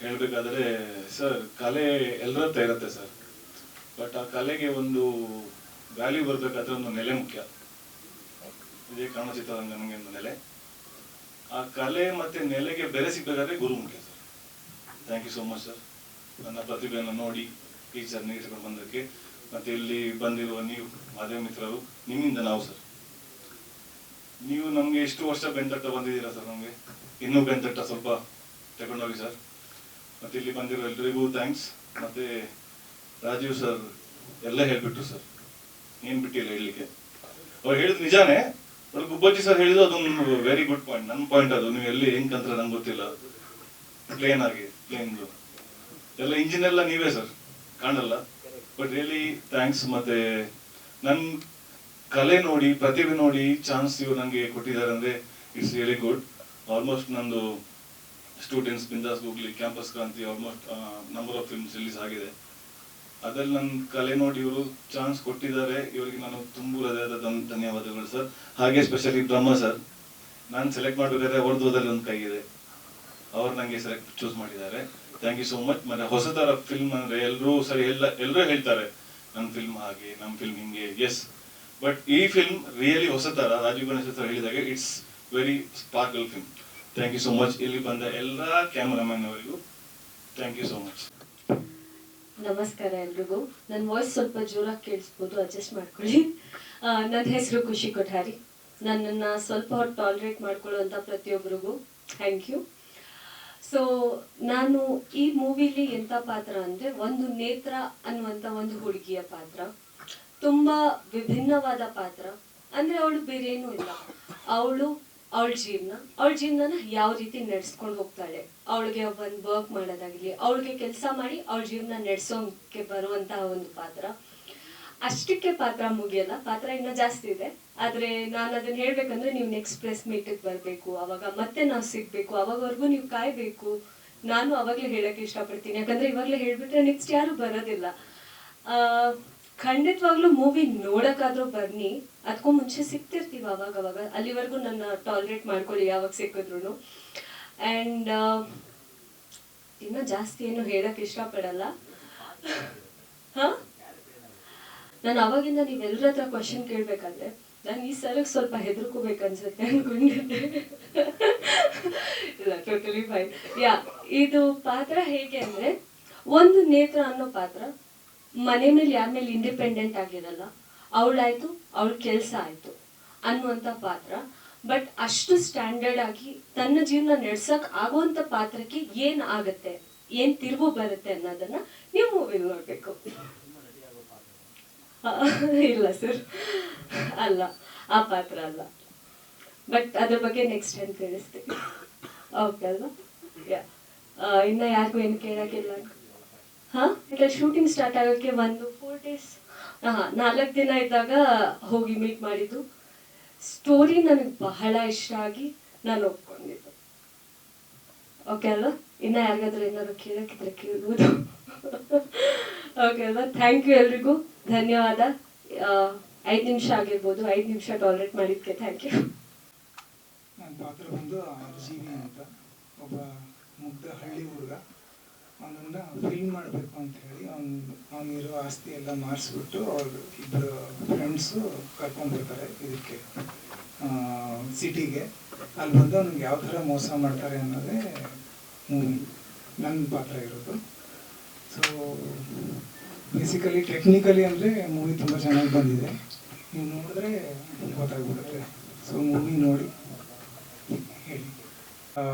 ಹೇಳ್ಬೇಕಾದ್ರೆ ಸರ್, ಕಲೆ ಎಲ್ಲರ ಹತ್ರ ಇರುತ್ತೆ ಸರ್. ಬಟ್ ಆ ಕಲೆಗೆ ಒಂದು ವ್ಯಾಲ್ಯೂ ಬರ್ಬೇಕಾದ್ರೆ ಒಂದು ನೆಲೆ ಮುಖ್ಯ. ಇದೇ ಕನ್ನಡ ಚಿತ್ರರಂಗ ನಮಗೆ ಒಂದು ನೆಲೆ. ಆ ಕಲೆ ಮತ್ತೆ ನೆಲೆಗೆ ಬೆಲೆ ಸಿಗ್ಬೇಕಾದ್ರೆ ಗುರು ಮುಖ್ಯ sir. Thank you so much sir, ನನ್ನ ಪ್ರತಿಭೆಯನ್ನು ನೋಡಿ ಈ ಜರ್ನಿ ಇಟ್ಕೊಂಡು ಬಂದಕ್ಕೆ. ಮತ್ತೆ ಇಲ್ಲಿ ಬಂದಿರುವ ನೀವು ಮಾಧ್ಯಮ ಮಿತ್ರರು, ನಿಮ್ಮಿಂದ ನಾವು ಸರ್. ನೀವು ನಮ್ಗೆ ಎಷ್ಟು ವರ್ಷ ಬೆಂತಟ್ಟ ಬಂದಿದ್ದೀರಾ ಸರ್. ನಮ್ಗೆ ಇನ್ನೂ ಬೆಂತಟ್ಟ ಸ್ವಲ್ಪ ತಗೊಂಡೋಗಿ ಸರ್. ಮತ್ತೆ ಇಲ್ಲಿ ಬಂದಿರೋ ಎಲ್ರಿಗೂ ಥ್ಯಾಂಕ್ಸ್. ಮತ್ತೆ ರಾಜೀವ್ ಸರ್ ಎಲ್ಲ ಹೇಳ್ಬಿಟ್ರು ಸರ್, ಏನ್ ಬಿಟ್ಟಿಲ್ಲ ಹೇಳಲಿಕ್ಕೆ. ಅವ್ರು ಹೇಳಿದ್ ನಿಜಾನೇ. ಬಟ್ ಗುಬ್ಬಜ್ಜಿ ಸರ್ ಹೇಳಿದ್ರು ಅದೊಂದು ವೆರಿ ಗುಡ್ ಪಾಯಿಂಟ್. ನನ್ನ ಪಾಯಿಂಟ್ ಅದು. ನೀವು ಎಲ್ಲಿ ಹೆಂಗ್ ಕಂತ್ರ ನಂಗೆ ಗೊತ್ತಿಲ್ಲ. ಪ್ಲೇನ್ ಎಲ್ಲ ಇಂಜಿನ್ ಎಲ್ಲ ನೀವೇ ಸರ್, ಕಾಣಲ್ಲ. But really thanks. ಮತ್ತೆ ನನ್ ಕಲೆ ನೋಡಿ, ಪ್ರತಿಭೆ ನೋಡಿ ಚಾನ್ಸ್ ಇವ್ರು ನಂಗೆ ಕೊಟ್ಟಿದ್ದಾರೆ ಅಂದ್ರೆ ಇಟ್ಸ್ ರಿಯಲಿ ಗುಡ್. ಆಲ್ಮೋಸ್ಟ್ ನಂದು ಸ್ಟೂಡೆಂಟ್ಸ್, ಬಿಂದಾಸ್ ಗೂಗ್ಲಿ, ಕ್ಯಾಂಪಸ್ ಕ್ರಾಂತಿ, almost number of films release ಆಗಿದೆ. ಅದ್ರಲ್ಲಿ ನನ್ನ ಕಲೆ ನೋಡಿ ಇವರು ಚಾನ್ಸ್ ಕೊಟ್ಟಿದ್ದಾರೆ. ಇವರಿಗೆ ನಾನು ತುಂಬ ಹೃದಯದ ಧನ್ಯವಾದಗಳು ಸರ್. ಹಾಗೆ ಸ್ಪೆಷಲಿ ಬ್ರಹ್ಮ ಸರ್, ನಾನು ಸೆಲೆಕ್ಟ್ ಮಾಡಬೇಕಾದ್ರೆ ಅವ್ರದ್ದು ಹೋದಲ್ಲಿ ಒಂದು ಕೈ ಇದೆ. ಅವ್ರು ನಂಗೆ ಚೂಸ್ ಮಾಡಿದ್ದಾರೆ. Thank you so much. ಮತ್ತೆ ಹೊಸ ತರ ಫಿಲ್ಮ್ ಅಂದ್ರೆ ಎಲ್ಲರೂ ಹೇಳ್ತಾರೆ ನನ್ನ ಫಿಲ್ಮ್ ಹಾಗೆ, ನಮ್ಮ ಫಿಲ್ಮ್ ಹಿಂಗೆ. ಎಸ್, ಬಟ್ ಈ ಫಿಲ್ಮ್ ರಿಯಲಿ ಹೊಸ ತರ. ರಾಜೀವ್ ಗಣೇಶ್ ಸರ್ ಹೇಳಿದಾಗೆ it's very sparkle film. Thank you so much. ಇಲ್ಲಿ ಬಂದ ಎಲ್ಲ ಕ್ಯಾಮರಾಮನ್ ಅವರಿಗೂ ಥ್ಯಾಂಕ್ ಯು ಸೋ ಮಚ್.
ನಮಸ್ಕಾರ ಎಲ್ರಿಗೂ. ನನ್ನ ವಾಯ್ಸ್ ಸ್ವಲ್ಪ ಜೋರಾಗಿ ಕೇಳಿಸ್ಬೋದು, ಅಡ್ಜಸ್ಟ್ ಮಾಡ್ಕೊಳ್ಳಿ. ನನ್ನ ಹೆಸರು ಖುಷಿ ಕೊಠಾರಿ. ನನ್ನನ್ನು ಸ್ವಲ್ಪ ಹೊತ್ತು ಟಾಲರೇಟ್ ಮಾಡ್ಕೊಳ್ಳುವಂಥ ಪ್ರತಿಯೊಬ್ಬರಿಗೂ ಥ್ಯಾಂಕ್ ಯು. ಸೊ ನಾನು ಈ ಮೂವಿಲಿ ಎಂಥ ಪಾತ್ರ ಅಂದರೆ, ಒಂದು ನೇತ್ರ ಅನ್ನುವಂಥ ಒಂದು ಹುಡುಗಿಯ ಪಾತ್ರ. ತುಂಬ ವಿಭಿನ್ನವಾದ ಪಾತ್ರ. ಅಂದರೆ ಅವಳು ಬೇರೇನೂ ಇಲ್ಲ. ಅವಳ ಜೀವನನ ಯಾವ ರೀತಿ ನಡೆಸ್ಕೊಂಡು ಹೋಗ್ತಾಳೆ, ಅವಳಿಗೆ ಒಂದು ವರ್ಕ್ ಮಾಡೋದಾಗಲಿ, ಅವಳಿಗೆ ಕೆಲಸ ಮಾಡಿ ಅವಳ ಜೀವನ ನಡೆಸೋಕೆ ಬರುವಂತಹ ಒಂದು ಪಾತ್ರ. ಅಷ್ಟಕ್ಕೆ ಪಾತ್ರ ಮುಗಿಯಲ್ಲ, ಪಾತ್ರ ಇನ್ನೂ ಜಾಸ್ತಿ ಇದೆ. ಆದರೆ ನಾನು ಅದನ್ನ ಹೇಳ್ಬೇಕಂದ್ರೆ ನೀವು ನೆಕ್ಸ್ಟ್ ಪ್ರೆಸ್ ಮೀಟಿಗೆ ಬರಬೇಕು, ಅವಾಗ ಮತ್ತೆ ನಾವು ಸಿಗ್ಬೇಕು, ಅವಾಗವರೆಗೂ ನೀವು ಕಾಯಬೇಕು. ನಾನು ಅವಾಗಲೇ ಹೇಳಕ್ಕೆ ಇಷ್ಟಪಡ್ತೀನಿ, ಯಾಕಂದ್ರೆ ಇವಾಗಲೇ ಹೇಳ್ಬಿಟ್ರೆ ನೆಕ್ಸ್ಟ್ ಯಾರು ಬರೋದಿಲ್ಲ. ಖಂಡಿತವಾಗ್ಲೂ ಮೂವಿ ನೋಡೋಕ್ಕಾದ್ರೂ ಬನ್ನಿ. ಅದಕ್ಕೂ ಮುಂಚೆ ಸಿಗ್ತಿರ್ತೀವಿ ಅವಾಗವಾಗ. ಅಲ್ಲಿವರೆಗೂ ನನ್ನ ಟಾಲರೇಟ್ ಮಾಡ್ಕೊಳ್ಳಿ ಯಾವಾಗ ಸಿಕ್ಕಿದ್ರು. ಆ್ಯಂಡ್ ಇನ್ನೂ ಜಾಸ್ತಿ ಏನು ಹೇಳಕ್ಕೆ ಇಷ್ಟಪಡಲ್ಲ. ಹಾಂ, ನಾನು ಅವಾಗಿಂದ ನೀವೆಲ್ಲರ ಹತ್ರ ಕ್ವಶನ್ ಕೇಳಬೇಕಾದ್ರೆ ನಾನು ಈ ಸಲಕ್ಕೆ ಸ್ವಲ್ಪ ಹೆದರ್ಕೋಬೇಕನ್ಸುತ್ತೆ ಅನ್ಕೊಂಡಿದ್ದೆ. ಇಲ್ಲ, ಟೋಟಲಿ ಫೈನ್. ಇದು ಪಾತ್ರ ಹೇಗೆ ಅಂದರೆ, ಒಂದು ನೇತ್ರ ಅನ್ನೋ ಪಾತ್ರ ಮನೆ ಮೇಲೆ ಯಾರ ಮೇಲೆ ಇಂಡಿಪೆಂಡೆಂಟ್ ಆಗಿರಲ್ಲ. ಅವಳಾಯ್ತು, ಅವಳ ಕೆಲಸ ಆಯಿತು ಅನ್ನುವಂಥ ಪಾತ್ರ. ಬಟ್ ಅಷ್ಟು ಸ್ಟ್ಯಾಂಡರ್ಡ್ ಆಗಿ ತನ್ನ ಜೀವನ ನಡ್ಸಕ್ ಆಗುವಂಥ ಪಾತ್ರಕ್ಕೆ ಏನು ಆಗತ್ತೆ, ಏನು ತಿರುವು ಬರುತ್ತೆ ಅನ್ನೋದನ್ನ ನೀವು ಮೂವಿಲಿ ನೋಡಬೇಕು. ಇಲ್ಲ ಸರ್, ಅಲ್ಲ, ಆ ಪಾತ್ರ ಅಲ್ಲ. ಬಟ್ ಅದ್ರ ಬಗ್ಗೆ ನೆಕ್ಸ್ಟ್ ಟೈಮ್ ತಿಳಿಸ್ತೀನಿ. ಓಕೆ ಅಲ್ವಾ? ಇನ್ನು ಯಾರಿಗೂ ಏನು ಕೇಳೋಕ್ಕಿಲ್ಲ. ಹಾಂ, ಶೂಟಿಂಗ್ ಸ್ಟಾರ್ಟ್ ಆಗೋಕ್ಕೆ ಒಂದು 4 days 4 ದಿನ ಇದ್ದಾಗ ಹೋಗಿ ಮೀಟ್ ಮಾಡಿದ್ದು. ಸ್ಟೋರಿ ನನಗೆ ಬಹಳ ಇಷ್ಟ ಆಗಿ ನಾನು ಒಪ್ಕೊಂಡಿದ್ದು. ಓಕೆ ಅಲ್ವಾ? ಇನ್ನು ಯಾರಿಗಾದ್ರೂ ಏನಾದ್ರು ಕೇಳೋಕ್ಕಿದ್ರೆ ಕೇಳ್ಬೋದು. ಓಕೆ ಅಲ್ವಾ? ಥ್ಯಾಂಕ್ ಯು ಎಲ್ರಿಗೂ, ಧನ್ಯವಾದ. 5 ನಿಮಿಷ ಆಗಿರ್ಬೋದು, 5 ನಿಮಿಷ ಟಾಲರೇಟ್ ಮಾಡಿದ್ದಕ್ಕೆ ಥ್ಯಾಂಕ್ ಯು.
ನನ್ನ ಪಾತ್ರ ಬಂದು RGV ಅಂತ, ಒಬ್ಬ ಮುಗ್ಧ ಹಳ್ಳಿ ಹುಡುಗ. ಅವನನ್ನು ಫಿಲ್ಮ್ ಮಾಡಬೇಕು ಅಂತ ಹೇಳಿ ಅವನಿರೋ ಆಸ್ತಿ ಎಲ್ಲ ಮಾರಿಸ್ಬಿಟ್ಟು ಅವ್ರು ಇಬ್ಬರು ಫ್ರೆಂಡ್ಸು ಕರ್ಕೊಂಡ್ಬರ್ತಾರೆ ಇದಕ್ಕೆ, ಸಿಟಿಗೆ. ಅಲ್ಲಿ ಬಂದು ಅವ್ನಿಗೆ ಯಾವ ಥರ ಮೋಸ ಮಾಡ್ತಾರೆ ಅನ್ನೋದೇ ಮೂವಿ, ನನ್ನ ಪಾತ್ರ ಇರೋದು. ಸೊ ಬೇಸಿಕಲಿ ಟೆಕ್ನಿಕಲಿ ಅಂದರೆ ಮೂವಿ ತುಂಬ ಚೆನ್ನಾಗಿ ಬಂದಿದೆ. ನೀವು ನೋಡಿದ್ರೆ ಗೊತ್ತಾಗ್ಬಿಡುತ್ತೆ. ಸೊ ಮೂವಿ ನೋಡಿ ಹೇಳಿ.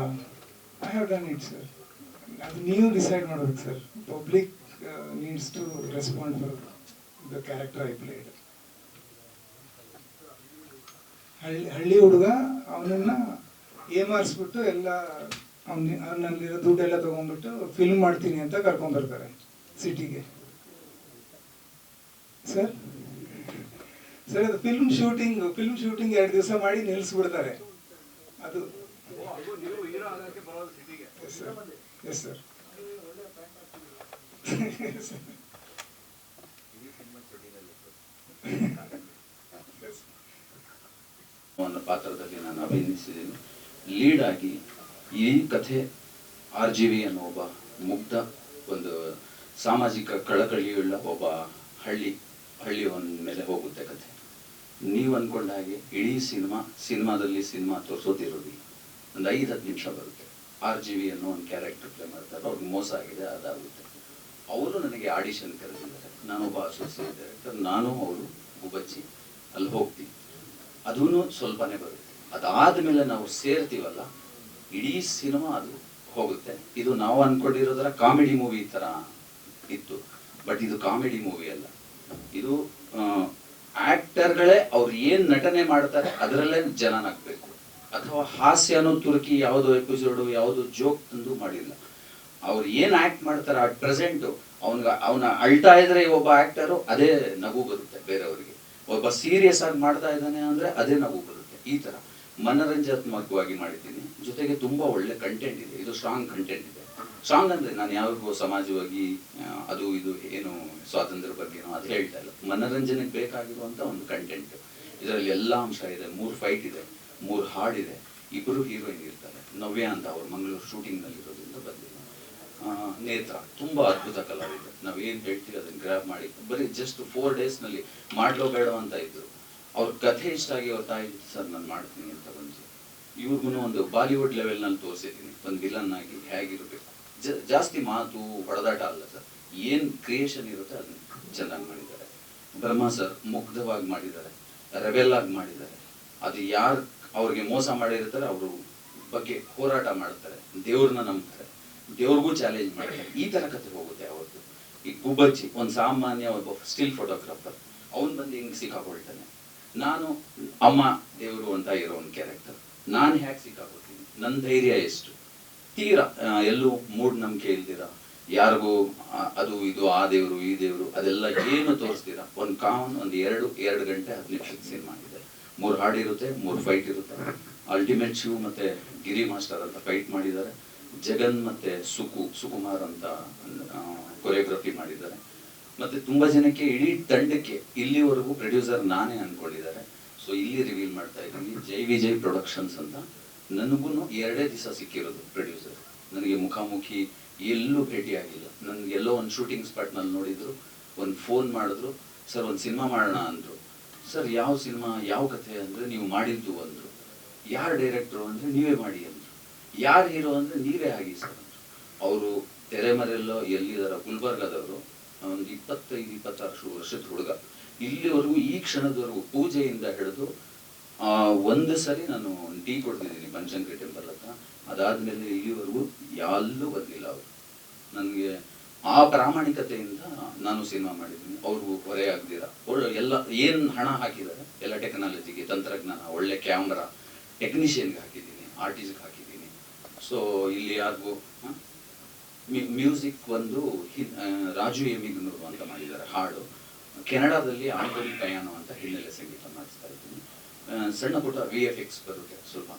I have done it sir. ಅದು ನೀವು ಡಿಸೈಡ್ ಮಾಡಬೇಕು ಸರ್. Public needs to respond for the character I played. ಹಳ್ಳಿ ಹುಡುಗ ಅವನನ್ನು ಏಮಾರಿಸ್ಬಿಟ್ಟು ಎಲ್ಲ ಅವನಲ್ಲಿರೋ ದುಡ್ಡೆಲ್ಲ ತೊಗೊಂಡ್ಬಿಟ್ಟು ಫಿಲ್ಮ್ ಮಾಡ್ತೀನಿ ಅಂತ ಕರ್ಕೊಂಡ್ಬರ್ತಾರೆ ಸಿಟಿಗೆ. ಸರ್ ಅದು ಫಿಲ್ಮ್ ಶೂಟಿಂಗ್ 2 ದಿವಸ ಮಾಡಿ ನಿಲ್ಲಿಸ್ಬಿಡ್ತಾರೆ. ಅದು ಎಸ್ ಸರ್.
ಅನ್ನೋ ಪಾತ್ರದಲ್ಲಿ ನಾನು ಅಭಿನಯಿಸಿದ್ದೀನಿ. ಲೀಡ್ ಆಗಿ ಈ ಕಥೆ RGV ಅನ್ನೋ ಒಬ್ಬ ಮುಗ್ಧ, ಒಂದು ಸಾಮಾಜಿಕ ಕಳಕಳಿಯುಳ್ಳ ಒಬ್ಬ ಹಳ್ಳಿಯವನ ಮೇಲೆ ಹೋಗುತ್ತೆ ಕಥೆ. ನೀವು ಅಂದ್ಕೊಂಡ ಹಾಗೆ ಇಡೀ ಸಿನಿಮಾದಲ್ಲಿ ಸಿನಿಮಾ ತೋರಿಸೋದಿರೋದಿಲ್ಲ. ಒಂದು 5-10 ನಿಮಿಷ ಬರುತ್ತೆ. RGV ಅನ್ನೋ ಒಂದು ಕ್ಯಾರೆಕ್ಟರ್ ಪ್ಲೇ ಮಾಡ್ತಾರೆ. ಅವ್ರಿಗೆ ಮೋಸ ಆಗಿದೆ, ಅದಾಗುತ್ತೆ. ಅವರು ನನಗೆ ಆಡಿಷನ್ ಕರೆದಿದ್ದಾರೆ. ನಾನೊಬ್ಬ ಅಸೋಸಿಯೇಟ್ ಡೈರೆಕ್ಟರ್, ನಾನು ಅವರು ಗುಬ್ಬಚ್ಚಿ ಅಲ್ಲಿ ಹೋಗ್ತೀವಿ. ಅದೂ ಸ್ವಲ್ಪನೇ ಬರುತ್ತೆ. ಅದಾದ್ಮೇಲೆ ನಾವು ಸೇರ್ತೀವಲ್ಲ, ಇಡೀ ಸಿನಿಮಾ ಅದು ಹೋಗುತ್ತೆ. ಇದು ನಾವು ಅನ್ಕೊಂಡಿರೋದರ ಕಾಮಿಡಿ ಮೂವಿ ತರ ಇತ್ತು, ಬಟ್ ಇದು ಕಾಮಿಡಿ ಮೂವಿ ಅಲ್ಲ. ಇದು ಆಕ್ಟರ್ಗಳೇ ಅವ್ರು ಏನ್ ನಟನೆ ಮಾಡ್ತಾರೆ ಅದರಲ್ಲೇ ಜನ ನಗ್ಬೇಕು, ಅಥವಾ ಹಾಸ್ಯನೋ ತುರ್ಕಿ ಯಾವುದೋ ಎಪಿಸೋಡು ಯಾವುದೋ ಜೋಕ್ ತಂದು ಮಾಡಿಲ್ಲ. ಅವ್ರು ಏನ್ ಆಕ್ಟ್ ಮಾಡ್ತಾರೆ ಅಟ್ ಪ್ರೆಸೆಂಟ್ ಅವನ ಅಳ್ತಾ ಇದ್ರೆ ಒಬ್ಬ ಆಕ್ಟರು ಅದೇ ನಗು ಬರುತ್ತೆ ಬೇರೆಯವರಿಗೆ. ಒಬ್ಬ ಸೀರಿಯಸ್ ಆಗಿ ಮಾಡ್ತಾ ಇದ್ದಾನೆ ಅಂದ್ರೆ ಅದೇ ನಗು ಬರುತ್ತೆ. ಈ ತರ ಮನರಂಜನಾತ್ಮಕವಾಗಿ ಮಾಡಿದ್ದೀನಿ. ಜೊತೆಗೆ ತುಂಬಾ ಒಳ್ಳೆ ಕಂಟೆಂಟ್ ಇದೆ. ಇದು ಸ್ಟ್ರಾಂಗ್ ಕಂಟೆಂಟ್ ಇದೆ. ಸ್ಟ್ರಾಂಗ್ ಅಂದ್ರೆ ನಾನು ಯಾವಾಗೂ ಸಮಾಜವಾಗಿ ಅದು ಇದು ಏನು ಸ್ವಾತಂತ್ರ್ಯ ಬಗ್ಗೆನೋ ಅದು ಹೇಳ್ತಾ ಇಲ್ಲ. ಮನರಂಜನೆಗೆ ಬೇಕಾಗಿರುವಂತ ಒಂದು ಕಂಟೆಂಟ್. ಇದರಲ್ಲಿ ಎಲ್ಲಾ ಅಂಶ ಇದೆ. 3 ಫೈಟ್ ಇದೆ, 3 ಹಾಡಿದೆ, 2 ಹೀರೋಯಿನ್ ಇರ್ತಾರೆ. ನವ್ಯ ಅಂತ ಅವ್ರು ಮಂಗಳೂರು ಶೂಟಿಂಗ್ ನಲ್ಲಿ ಇರೋದ್ರಿಂದ ಬಂದಿಲ್ಲ. ನೇತ್ರ ತುಂಬಾ ಅದ್ಭುತ ಕಲಾವಿದೆ. ನಾವೇನ್ ಹೇಳ್ತೀವಿ ಅದನ್ನ ಗ್ರಾಬ್ ಮಾಡಿ ಬರೀ ಜಸ್ಟ್ 4 days ನಲ್ಲಿ ಮಾಡ್ಲೋ ಬೇಡ ಅಂತ ಇದ್ರು. ಅವ್ರ ಕಥೆ ಇಷ್ಟ ಆಗಿ ಅವ್ರ ತಾಯಿ ಸರ್ ನಾನು ಮಾಡ್ತೀನಿ ಅಂತ ಬಂದು ಇವ್ರಿಗೂ ಒಂದು ಬಾಲಿವುಡ್ ಲೆವೆಲ್ ನಲ್ಲಿ ತೋರಿಸಿದ್ದೀನಿ. ಒಂದು ವಿಲನ್ ಆಗಿ ಹೇಗಿರ್ಬೇಕು. ಜಾಸ್ತಿ ಮಾತು ಹೊಡೆದಾಟ ಅಲ್ಲ ಸರ್, ಏನ್ ಕ್ರಿಯೇಷನ್ ಇರುತ್ತೆ ಅದನ್ನ ಚೆನ್ನಾಗಿ ಮಾಡಿದ್ದಾರೆ. ಬ್ರಹ್ಮ ಸರ್ ಮುಗ್ಧವಾಗಿ ಮಾಡಿದ್ದಾರೆ, ರೆಬೆಲ್ ಆಗಿ ಮಾಡಿದ್ದಾರೆ. ಅದು ಯಾರು ಅವ್ರಿಗೆ ಮೋಸ ಮಾಡಿರ್ತಾರೆ ಅವ್ರ ಬಗ್ಗೆ ಹೋರಾಟ ಮಾಡ್ತಾರೆ, ದೇವ್ರನ್ನ ನಂಬ್ತಾರೆ, ದೇವ್ರಿಗೂ ಚಾಲೆಂಜ್ ಮಾಡ್ತಾರೆ. ಈ ತರ ಕಥೆ ಹೋಗುತ್ತೆ ಅವತ್ತು. ಈ ಗುಬ್ಬಚ್ಚಿ ಒಂದು ಸಾಮಾನ್ಯ ಒಬ್ಬ ಸ್ಟಿಲ್ ಫೋಟೋಗ್ರಾಫರ್, ಅವನ್ ಬಂದು ಹಿಂಗ್ ಸಿಕ್ಕಾಕೊಳ್ತಾನೆ. ನಾನು ಅಮ್ಮ ದೇವರು ಅಂತ ಇರೋ ಒಂದು ಕ್ಯಾರೆಕ್ಟರ್. ನಾನು ಹ್ಯಾಕ್ ಸಿಕ್ಕಾಕೊಳ್ತೀನಿ, ನನ್ನ ಧೈರ್ಯ ಎಷ್ಟು, ತೀರಾ ಎಲ್ಲೂ ಮೂಢನಂಬಿಕೆ ಇಲ್ದಿರ, ಯಾರಿಗೂ ಅದು ಇದು ಆ ದೇವರು ಈ ದೇವರು ಅದೆಲ್ಲ ಏನು ತೋರಿಸ್ತೀರಾ. ಒಂದು ಕಾಮನ್ ಒಂದು 2 ಗಂಟೆ 10 ನಿಮಿಷದ ಸಿನಿಮಾ ಇದೆ. 3 ಹಾಡಿರುತ್ತೆ, 3 ಫೈಟ್ ಇರುತ್ತೆ. ಅಲ್ಟಿಮೇಟ್ ಶಿವ್ ಮತ್ತೆ ಗಿರಿ ಮಾಸ್ಟರ್ ಅಂತ ಫೈಟ್ ಮಾಡಿದ್ದಾರೆ. ಜಗನ್ ಮತ್ತೆ ಸುಕುಮಾರ್ ಅಂತ ಕೊರಿಯೋಗ್ರಫಿ ಮಾಡಿದ್ದಾರೆ. ಮತ್ತೆ ತುಂಬಾ ಜನಕ್ಕೆ ಇಡೀ ತಂಡಕ್ಕೆ ಇಲ್ಲಿವರೆಗೂ ಪ್ರೊಡ್ಯೂಸರ್ ನಾನೇ ಅನ್ಕೊಂಡಿದ್ದಾರೆ. ಸೊ ಇಲ್ಲಿ ರಿವೀಲ್ ಮಾಡ್ತಾ ಇದ್ದೀನಿ. ಜೈ ವಿಜಯ್ ಪ್ರೊಡಕ್ಷನ್ಸ್ ಅಂತ. ನನಗೂ 2 ದಿವಸ ಸಿಕ್ಕಿರೋದು ಪ್ರೊಡ್ಯೂಸರ್. ನನಗೆ ಮುಖಾಮುಖಿ ಎಲ್ಲೂ ಭೇಟಿ ಆಗಿಲ್ಲ. ನನ್ಗೆ ಎಲ್ಲೋ ಒಂದು ಶೂಟಿಂಗ್ ಸ್ಪಾಟ್ ನಲ್ಲಿ ನೋಡಿದ್ರು, ಒಂದು ಫೋನ್ ಮಾಡಿದ್ರು, ಸರ್ ಒಂದು ಸಿನಿಮಾ ಮಾಡೋಣ ಅಂದ್ರು. ಸರ್ ಯಾವ ಸಿನಿಮಾ ಯಾವ ಕಥೆ ಅಂದ್ರೆ ನೀವು ಮಾಡಿದ್ದು ಅಂದ್ರು. ಯಾರು ಡೈರೆಕ್ಟ್ರು ಅಂದ್ರೆ ನೀವೇ ಮಾಡಿ ಅಂದ್ರು. ಯಾರು ಹೀರೋ ಅಂದ್ರೆ ನೀವೇ ಆಗಿ ಸರ್ ಅಂದ್ರು. ಅವರು ತೆರೆಮರೆಲ್ಲೋ ಎಲ್ಲಿದಾರ ಗುಲ್ಬರ್ಗಾದವರು, ಒಂದು 25-26 ವರ್ಷದ ಹುಡುಗ. ಇಲ್ಲಿವರೆಗೂ ಈ ಕ್ಷಣದವರೆಗೂ ಪೂಜೆಯಿಂದ ಹಿಡಿದು ಒಂದು ಸರಿ ನಾನು ಟೀ ಕೊಡ್ತಿದ್ದೀನಿ ಬನಶಂಕರಿ ಟೆಂಪಲ್ ಹತ್ರ. ಅದಾದ್ಮೇಲೆ ಇಲ್ಲಿವರೆಗೂ ಎಲ್ಲೂ ಬಂದಿಲ್ಲ ಅವರು. ನನಗೆ ಆ ಪ್ರಾಮಾಣಿಕತೆಯಿಂದ ನಾನು ಸಿನಿಮಾ ಮಾಡಿದ್ದೀನಿ. ಅವ್ರಿಗೂ ಹೊರೆ ಆಗ್ದಿರ ಎಲ್ಲ ಏನ್ ಹಣ ಹಾಕಿದ್ದಾರೆ ಎಲ್ಲ ಟೆಕ್ನಾಲಜಿಗೆ, ತಂತ್ರಜ್ಞಾನ, ಒಳ್ಳೆ ಕ್ಯಾಮ್ರಾ, ಟೆಕ್ನಿಷಿಯನ್ಗೆ ಹಾಕಿದ್ದೀನಿ, ಆರ್ಟಿಸ್ಟ್ಗೆ ಹಾಕಿದ್ದೀನಿ. ಸೊ ಇಲ್ಲಿ ಯಾರಿಗೂ ಮ್ಯೂಸಿಕ್ ಒಂದು ರಾಜು ಎಮಿಗ್ನೂರು ಅಂತ ಮಾಡಿದ್ದಾರೆ ಹಾಡು. ಕೆನಡಾದಲ್ಲಿ ಆಂಟೋನಿ ಕಯಾನೋ ಅಂತ ಹಿನ್ನೆಲೆ ಸಂಗೀತ ಮಾಡಿಸ್ತಾ ಇದ್ದೀನಿ. ಸಣ್ಣ ಪುಟ್ಟ VFX ಬರುತ್ತೆ ಸ್ವಲ್ಪ.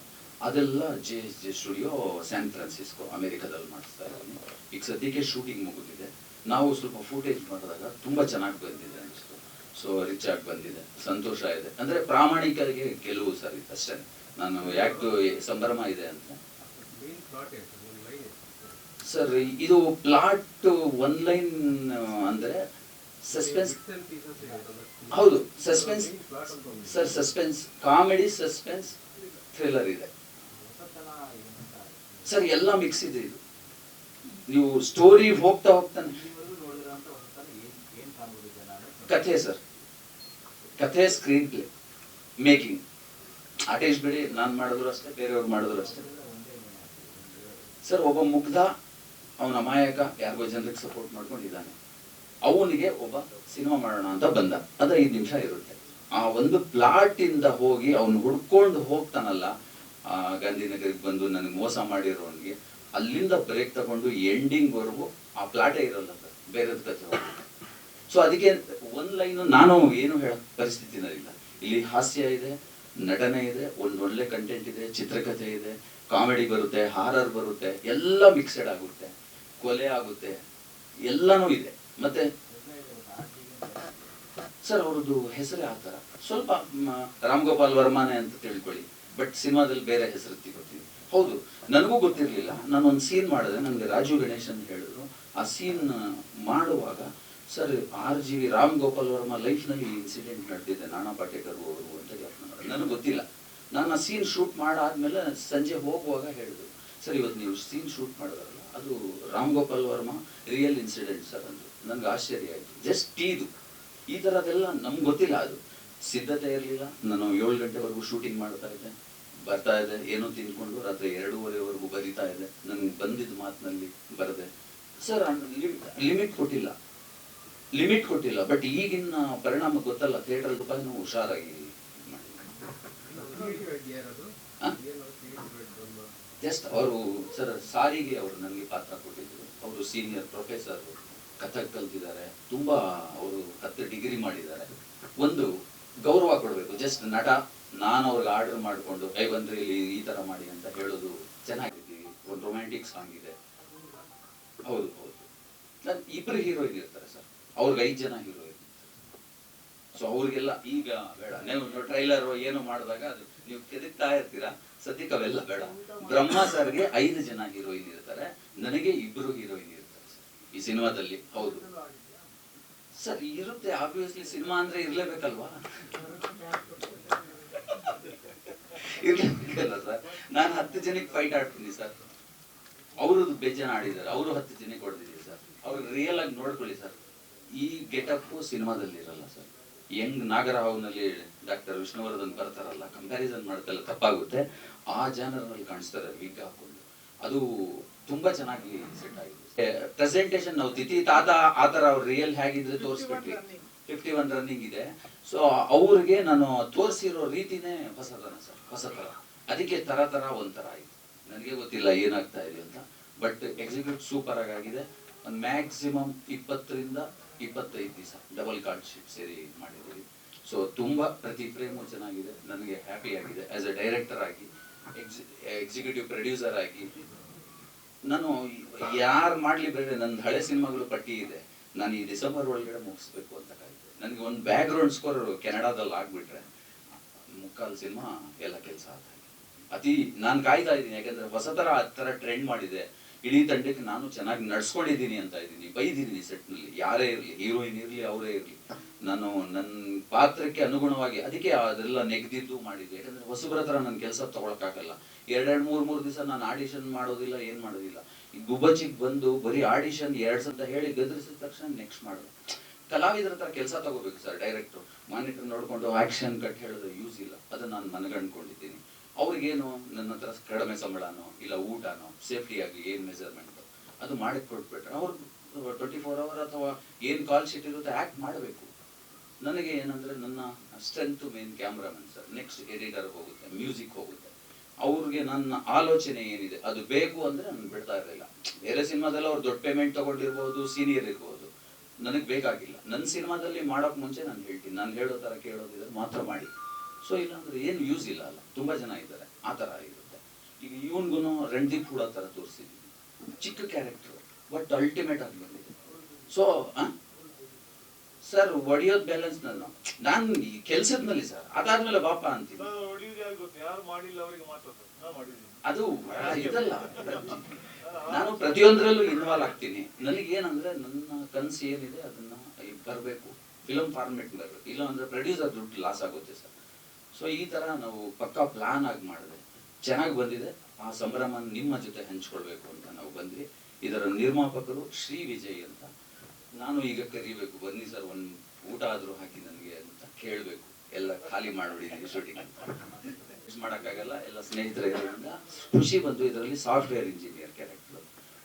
ಅದೆಲ್ಲ JSJ ಸ್ಟುಡಿಯೋ ಸ್ಯಾನ್ ಫ್ರಾನ್ಸಿಸ್ಕೋ ಅಮೆರಿಕಾದಲ್ಲಿ ಮಾಡಿಸ್ತಾ ಇದ್ದೀನಿ. ಈಗ ಸದ್ಯಕ್ಕೆ ಶೂಟಿಂಗ್ ಮುಗಿದಿದೆ. ನಾವು ಸ್ವಲ್ಪ ಫುಟೇಜ್ ಮಾಡಿದಾಗ ತುಂಬಾ ಚೆನ್ನಾಗಿ ಬಂದಿದೆ ಅನಿಸ್ತು. ಸೊ ರಿಚ್ ಆಗಿ ಬಂದಿದೆ, ಸಂತೋಷ ಇದೆ. ಅಂದ್ರೆ ಪ್ರಾಮಾಣಿಕರಿಗೆ ಗೆಲುವು ಸರ್ ಅಷ್ಟೇ. ನಾನು ಯಾಕೆ ಸಂಭ್ರಮ ಇದೆ ಅಂತ ಸರ್, ಇದು ಪ್ಲಾಟ್ 1 ಲೈನ್ ಅಂದ್ರೆ ಸಸ್ಪೆನ್ಸ್. ಹೌದು suspense sir, suspense comedy, suspense, thriller ಇದೆ ಸರ್, ಎಲ್ಲ ಮಿಕ್ಸ್ ಇದೆ. ಇದು ನೀವು ಸ್ಟೋರಿ ಹೋಗ್ತಾ ಹೋಗ್ತಾನೆ ಕಥೆ ಸರ್, ಕಥೆ, ಸ್ಕ್ರೀನ್ ಪ್ಲೇ, ಮೇಕಿಂಗ್, ಆರ್ಟಿಸ್ಟ್ ಬಿಡಿ, ನಾನು ಮಾಡಿದ್ರು ಅಷ್ಟೇ, ಬೇರೆಯವ್ರು ಮಾಡಿದ್ರು ಅಷ್ಟೇ ಸರ್. ಒಬ್ಬ ಮುಗ್ಧ, ಅವನ ಅಮಾಯಕ, ಯಾರಿಗೋ ಜನರಿಗೆ ಸಪೋರ್ಟ್ ಮಾಡ್ಕೊಂಡಿದ್ದಾನೆ, ಅವನಿಗೆ ಒಬ್ಬ ಸಿನಿಮಾ ಮಾಡೋಣ ಅಂತ ಬಂದ. ಅದು 5 ನಿಮಿಷ ಇರುತ್ತೆ. ಆ ಒಂದು ಪ್ಲಾಟ್ ಇಂದ ಹೋಗಿ ಅವನು ಹುಡ್ಕೊಂಡು ಹೋಗ್ತಾನಲ್ಲ, ಆ ಗಾಂಧಿನಗರಿಗೆ ಬಂದು ನನಗೆ ಮೋಸ ಮಾಡಿರೋನ್ಗೆ, ಅಲ್ಲಿಂದ ಬ್ರೇಕ್ ತಗೊಂಡು ಎಂಡಿಂಗ್ ವರೆಗೂ ಆ ಪ್ಲಾಟೇ ಇರಲ್ಲ ಸರ್, ಬೇರೆದ್ ಕಥೆ ಹೋಗುತ್ತೆ. ಸೊ ಅದಕ್ಕೆ ಒಂದ್ ಲೈನ್ ನಾನು ಏನು ಹೇಳ ಪರಿಸ್ಥಿತಿನಲ್ಲಿಲ್ಲ. ಇಲ್ಲಿ ಹಾಸ್ಯ ಇದೆ, ನಟನೆ ಇದೆ, ಒಳ್ಳೆ ಕಂಟೆಂಟ್ ಇದೆ, ಚಿತ್ರಕಥೆ ಇದೆ, ಕಾಮಿಡಿ ಬರುತ್ತೆ, ಹಾರರ್ ಬರುತ್ತೆ, ಎಲ್ಲ ಮಿಕ್ಸೆಡ್ ಆಗುತ್ತೆ, ಕೊಲೆ ಆಗುತ್ತೆ, ಎಲ್ಲಾನು ಇದೆ. ಮತ್ತೆ ಸರ್ ಅವ್ರದ್ದು ಹೆಸರೇ ಆ ಥರ, ಸ್ವಲ್ಪ ರಾಮ್ ಗೋಪಾಲ್ ವರ್ಮಾನೆ ಅಂತ ತಿಳ್ಕೊಳ್ಳಿ, ಬಟ್ ಸಿನಿಮಾದಲ್ಲಿ ಬೇರೆ ಹೆಸರು ಗೊತ್ತಿದೆ. ಹೌದು, ನನಗೂ ಗೊತ್ತಿರಲಿಲ್ಲ. ನಾನೊಂದು ಸೀನ್ ಮಾಡಿದೆ, ನನಗೆ ರಾಜು ಗಣೇಶ್ ಅಂತ ಹೇಳಿದ್ರು. ಆ ಸೀನ್ ಮಾಡುವಾಗ ಸರ್ RGV ರಾಮ್ ಗೋಪಾಲ್ ವರ್ಮಾ ಲೈಫ್ನಲ್ಲಿ ಇನ್ಸಿಡೆಂಟ್ ನಡೆದಿದೆ, ನಾನಾ ಪಾಟೇಕರ್ ಅವರು ಅಂತ ನನಗೆ ಗೊತ್ತಿಲ್ಲ. ನಾನು ಆ ಸೀನ್ ಶೂಟ್ ಮಾಡಾದ್ಮೇಲೆ ಸಂಜೆ ಹೋಗುವಾಗ ಹೇಳಿದ್ರು, ಸರ್ ಇವತ್ತು ನೀವು ಸೀನ್ ಶೂಟ್ ಮಾಡಿದ್ರಲ್ಲ, ಅದು Ram Gopal Varma real incident sir ಅಂದ್ರು. ನನಗೆ ಆಶ್ಚರ್ಯ ಆಯಿತು. ಜಸ್ಟ್ ಇದು ಈ ಥರದ್ದೆಲ್ಲ ನಮ್ಗೆ ಗೊತ್ತಿಲ್ಲ, ಅದು ಸಿದ್ಧತೆ ಇರಲಿಲ್ಲ. ನಾನು 7 ಗಂಟೆವರೆಗೂ ಶೂಟಿಂಗ್ ಮಾಡ್ತಾ ಇದ್ದೆ, ಬರ್ತಾ ಇದೆ, ಏನೋ ತಿನ್ಕೊಂಡು ರಾತ್ರಿ 2:30ವರೆಗೂ ಬರಿತಾ ಇದೆ. ನನಗೆ ಬಂದಿದ್ದ ಮಾತಿನಲ್ಲಿ ಬರದೆ ಸರ್, ಲಿಮಿಟ್ ಕೊಟ್ಟಿಲ್ಲ. ಬಟ್ ಈಗಿನ ಪರಿಣಾಮ ಗೊತ್ತಲ್ಲ, ಥಿಯೇಟರ್ ರೂಪಾಯಿನೂ ಹುಷಾರಾಗಿ ಜಸ್ಟ್ ಅವರು ಸರ್ ಸಾರಿಗೆ ಅವರು ನನಗೆ ಪಾತ್ರ ಕೊಟ್ಟಿದ್ರು. ಅವರು ಸೀನಿಯರ್ ಪ್ರೊಫೆಸರ್, ಕಥಕ್ ಕಲ್ತಿದ್ದಾರೆ, ತುಂಬಾ ಅವರು 10 ಡಿಗ್ರಿ ಮಾಡಿದ್ದಾರೆ. ಒಂದು ಗೌರವ ಕೊಡಬೇಕು. ಜಸ್ಟ್ ನಟ, ನಾನು ಅವ್ರಿಗೆ ಆರ್ಡರ್ ಮಾಡಿಕೊಂಡು ಬಂದ್ರೆ ಇಲ್ಲಿ ಈ ತರ ಮಾಡಿ ಅಂತ ಹೇಳೋದು ಚೆನ್ನಾಗಿದ್ದೀವಿ. ಒಂದು ರೊಮ್ಯಾಂಟಿಕ್ ಸಾಂಗ್ ಇದೆ. ಹೌದು ಹೌದು, ನಾನು 2 ಹೀರೋಯಿನ್ ಇರ್ತಾರೆ ಸರ್, ಅವ್ರಿಗೆ 5 ಜನ ಹೀರೋಯಿನ್. ಸೊ ಅವ್ರಿಗೆಲ್ಲ ಈಗ ಬೇಡ, ನೀವು ಟ್ರೈಲರ್ ಏನೋ ಮಾಡಿದಾಗ ಅದು ನೀವು ಕೆದಕ್ತಾ ಇರ್ತೀರಾ, ಸದ್ಯಕ್ಕೆ ಅವೆಲ್ಲ ಬೇಡ. ಬ್ರಹ್ಮ ಸರ್ಗೆ 5 ಜನ ಹೀರೋಯಿನ್ ಇರ್ತಾರೆ, ನನಗೆ 2 ಹೀರೋಯಿನ್ ಇರ್ತಾರೆ ಸರ್ ಈ ಸಿನಿಮಾದಲ್ಲಿ. ಹೌದು ಸರ್, ಇರುತ್ತೆ ಆಬ್ವಿಯಸ್ಲಿ, ಸಿನಿಮಾ ಅಂದ್ರೆ ಇರ್ಲೇಬೇಕಲ್ವಾ, ಇರ್ಲೇಬೇಕಲ್ಲ ಸರ್. ನಾನು 10 ಜನಕ್ಕೆ ಫೈಟ್ ಆಡ್ತೀನಿ ಸರ್, ಅವ್ರದ್ದು ಬೇಜಾನ ಆಡಿದ್ದಾರೆ, ಅವರು 10 ಜನಕ್ಕೆ ಹೊಡೆದಿದ್ದೀವಿ ಸರ್. ಅವ್ರಿಗೆ ರಿಯಲ್ ಆಗಿ ನೋಡ್ಕೊಳ್ಳಿ ಸರ್, ಈ ಗೆಟಪ್ ಸಿನಿಮಾದಲ್ಲಿ ಇರಲ್ಲ ಸರ್. ಯಂಗ್ ನಾಗರಾವ್ನಲ್ಲಿ ಡಾಕ್ಟರ್ ವಿಷ್ಣುವರ್ಧನ್ ಬರ್ತಾರಲ್ಲ, ಕಂಪ್ಯಾರಿಸನ್ ಮಾಡ್ತಲ್ಲ ತಪ್ಪಾಗುತ್ತೆ, ಆ ಜಾನರ್ನಲ್ಲಿ ಕಾಣಿಸ್ತಾರೆ ವಿಗ್ ಹಾಕೊಂಡು. ಅದು ತುಂಬಾ ಚೆನ್ನಾಗಿ ಸೆಟ್ ಆಗಿದೆ. ಪ್ರೆಸೆಂಟೇಶನ್ ನಾವು ತಿಥಿ ತಾತ ಆ ತರ ಅವ್ರು ರಿಯಲ್ ಹೇಗಿದ್ರೆ ತೋರಿಸ್ಬಿಟ್ವಿ. 51 ರನ್ನಿಂಗ್ ಇದೆ. ಸೊ ಅವ್ರಿಗೆ ನಾನು ತೋರಿಸಿರೋ ರೀತಿನೇ ಹೊಸತನ ಸರ್, ಹೊಸ ತರ. ಅದಕ್ಕೆ ತರ ಒಂಥರ ಆಯ್ತು. ನನಗೆ ಗೊತ್ತಿಲ್ಲ ಏನಾಗ್ತಾ ಇದೆ ಅಂತ, ಬಟ್ ಎಕ್ಸಿಕ್ಯೂಟ್ ಸೂಪರ್ ಆಗಿದೆ. ಒಂದು ಮ್ಯಾಕ್ಸಿಮಮ್ 20 ರಿಂದ 25 ದಿವಸ ಡಬಲ್ ಕಾರ್ಡ್ ಶೀಟ್ ಸೇರಿ ಮಾಡಿದ್ದೀವಿ. ಸೊ ತುಂಬಾ ಪ್ರತಿ ಫ್ರೇಮು ಚೆನ್ನಾಗಿದೆ, ನನಗೆ ಹ್ಯಾಪಿ ಆಗಿದೆ. ಆಸ್ ಎ ಡೈರೆಕ್ಟರ್ ಆಗಿ, ಎಕ್ಸಿಕ್ಯೂಟಿವ್ ಪ್ರೊಡ್ಯೂಸರ್ ಆಗಿ, ನಾನು ಯಾರು ಮಾಡ್ಲಿ ಬೇರೆ, ನನ್ನ ಹಳೆ ಸಿನಿಮಾಗಳು ಪಟ್ಟಿ ಇದೆ, ನಾನು ಈ ಡಿಸೆಂಬರ್ ಒಳಗಡೆ ಮುಗಿಸ್ಬೇಕು ಅಂತ ಕಾಯ್ದೆ. ನನಗೆ ಒಂದು ಬ್ಯಾಕ್ ಗ್ರೌಂಡ್ ಸ್ಕೋರ್ ಕೆನಡಾದಲ್ಲಿ ಆಗ್ಬಿಟ್ರೆ 3/4 ಸಿನಿಮಾ ಎಲ್ಲ ಕೆಲಸ ಆದ ನಾನು ಕಾಯ್ತಾ ಇದ್ದೀನಿ. ಯಾಕಂದ್ರೆ ಹೊಸ ತರ ಆ ತರ ಟ್ರೆಂಡ್ ಮಾಡಿದೆ. ಇಡೀ ತಂಡಕ್ಕೆ ನಾನು ಚೆನ್ನಾಗಿ ನಡ್ಸ್ಕೊಂಡಿದ್ದೀನಿ ಅಂತ ಇದ್ದೀನಿ, ಬೈದಿದ್ದೀನಿ ಸೆಟ್ನಲ್ಲಿ. ಯಾರೇ ಇರಲಿ, ಹೀರೋಯಿನ್ ಇರಲಿ, ಅವರೇ ಇರಲಿ, ನಾನು ನನ್ನ ಪಾತ್ರಕ್ಕೆ ಅನುಗುಣವಾಗಿ ಅದಕ್ಕೆ ಅದೆಲ್ಲ ನೆಗೆದಿದ್ದು ಮಾಡಿದ್ದೆ. ಯಾಕಂದ್ರೆ ಹೊಸಬ್ರ ಹತ್ರ ನನ್ನ ಕೆಲಸ ತಗೊಳಕ್ಕಾಗಲ್ಲ. 2-3 ದಿವಸ ನಾನು ಆಡಿಷನ್ ಮಾಡೋದಿಲ್ಲ, ಏನ್ ಮಾಡೋದಿಲ್ಲ. ಈ ಗುಬ್ಬಚ್ಚಿಗೆ ಬಂದು ಬರೀ ಆಡಿಷನ್ 2 ಅಂತ ಹೇಳಿ ಗದರಿಸಿದ ತಕ್ಷಣ ನೆಕ್ಸ್ಟ್ ಮಾಡೋದು. ಕಲಾವಿದರ ಹತ್ರ ಕೆಲಸ ತಗೋಬೇಕು ಸರ್. ಡೈರೆಕ್ಟ್ರು ಮಾನಿಟರ್ ನೋಡ್ಕೊಂಡು ಆಕ್ಷನ್ ಕಟ್ ಹೇಳಿದ್ರೆ ಯೂಸ್ ಇಲ್ಲ. ಅದನ್ನ ನಾನು ಮನಗಂಡ್ಕೊಂಡಿದ್ದೀನಿ. ಅವ್ರಿಗೇನು ನನ್ನ ಹತ್ರ ಕಡಿಮೆ ಸಂಬಳನೋ ಇಲ್ಲ ಊಟನೋ ಸೇಫ್ಟಿಯಾಗಿ ಏನು ಮೆಜರ್ಮೆಂಟ್ ಅದು ಮಾಡಿ ಕೊಟ್ಬಿಟ್ರೆ ಅವ್ರು 24 ಅವರ್ ಅಥವಾ ಏನು ಕಾಲ್ ಶೀಟ್ ಇರುತ್ತೆ ಆ್ಯಕ್ಟ್ ಮಾಡಬೇಕು. ನನಗೆ ಏನಂದ್ರೆ ನನ್ನ strength main cameraman sir, next editor ಹೋಗುತ್ತೆ, ಮ್ಯೂಸಿಕ್ ಹೋಗುತ್ತೆ. ಅವ್ರಿಗೆ ನನ್ನ ಆಲೋಚನೆ ಏನಿದೆ ಅದು ಬೇಕು ಅಂದ್ರೆ ನಾನು ಬಿಡ್ತಾ ಇರಲಿಲ್ಲ. ಬೇರೆ ಸಿನಿಮಾದಲ್ಲಿ ಅವ್ರು ದೊಡ್ಡ ಪೇಮೆಂಟ್ ತಗೊಂಡಿರ್ಬೋದು, ಸೀನಿಯರ್ ಇರ್ಬೋದು, ನನಗೆ ಬೇಕಾಗಿಲ್ಲ. ನನ್ನ ಸಿನಿಮಾದಲ್ಲಿ ಮಾಡೋಕೆ ಮುಂಚೆ ನಾನು ಹೇಳ್ತೀನಿ, ನಾನು ಹೇಳೋ ಥರ ಕೇಳೋದಿದ್ರೆ ಮಾತ್ರ ಮಾಡಿ. ಸೊ ಇಲ್ಲಾಂದ್ರೆ ಏನು ಯೂಸ್ ಇಲ್ಲ ಅಲ್ಲ, ತುಂಬಾ ಜನ ಇದ್ದಾರೆ, ಆ ಥರ ಇರುತ್ತೆ. ಈಗ ಇವನ್ಗೂ ರಣದೀಪ್ ಕೂಡ ಥರ ತೋರಿಸಿದ್ದೀನಿ, ಚಿಕ್ಕ ಕ್ಯಾರೆಕ್ಟರ್ ಬಟ್ ಅಲ್ಟಿಮೇಟ್ ಆಗಿ ಬಂದಿದೆ. ಸೊ ಸರ್ ಒಡೆಯೋದ್ ಬ್ಯಾಲೆನ್ಸ್ ನಾನು ಈ ಕೆಲ್ಸದ್ನಲ್ಲಿ ಸರ್, ಅದಾದ್ಮೇಲೆ ಬಾಪ ಅಂತೀನಿ. ಅದು ಇದಲ್ಲ, ನಾನು ಪ್ರತಿಯೊಂದರಲ್ಲೂ ಇನ್ವಾಲ್ವ್ ಆಗ್ತೀನಿ. ನನಗೇನಂದ್ರೆ ನನ್ನ ಕನಸು ಏನಿದೆ ಅದನ್ನ ಬರಬೇಕು, ಫಿಲಮ್ ಫಾರ್ಮೆಟ್ ಬರಬೇಕು. ಇಲ್ಲ ಅಂದ್ರೆ ಪ್ರೊಡ್ಯೂಸರ್ ದುಡ್ಡು ಲಾಸ್ ಆಗುತ್ತೆ ಸರ್. ಸೊ ಈ ತರ ನಾವು ಪಕ್ಕಾ ಪ್ಲಾನ್ ಆಗಿ ಮಾಡಿದೆ, ಚೆನ್ನಾಗಿ ಬಂದಿದೆ. ಆ ಸಂಭ್ರಮ ನಿಮ್ಮ ಜೊತೆ ಹಂಚ್ಕೊಳ್ಬೇಕು ಅಂತ ನಾವು ಬಂದ್ವಿ. ಇದರ ನಿರ್ಮಾಪಕರು ಶ್ರೀ ವಿಜಯ್ ಅಂತ. ನಾನು ಈಗ ಕರಿಬೇಕು, ಬನ್ನಿ ಸರ್, ಒಂದು ಊಟ ಆದ್ರೂ ಹಾಕಿ ನನಗೆ ಅಂತ ಕೇಳಬೇಕು. ಎಲ್ಲ ಖಾಲಿ ಮಾಡಿಬಿಟ್ಟಿದ್ದೀನಿ ಶೂಟಿಂಗ್, ಮಾಡೋಕ್ಕಾಗಲ್ಲ. ಎಲ್ಲ ಸ್ನೇಹಿತರ ಇರೋದ್ರಿಂದ ಖುಷಿ ಬಂತು. ಇದರಲ್ಲಿ software engineer character,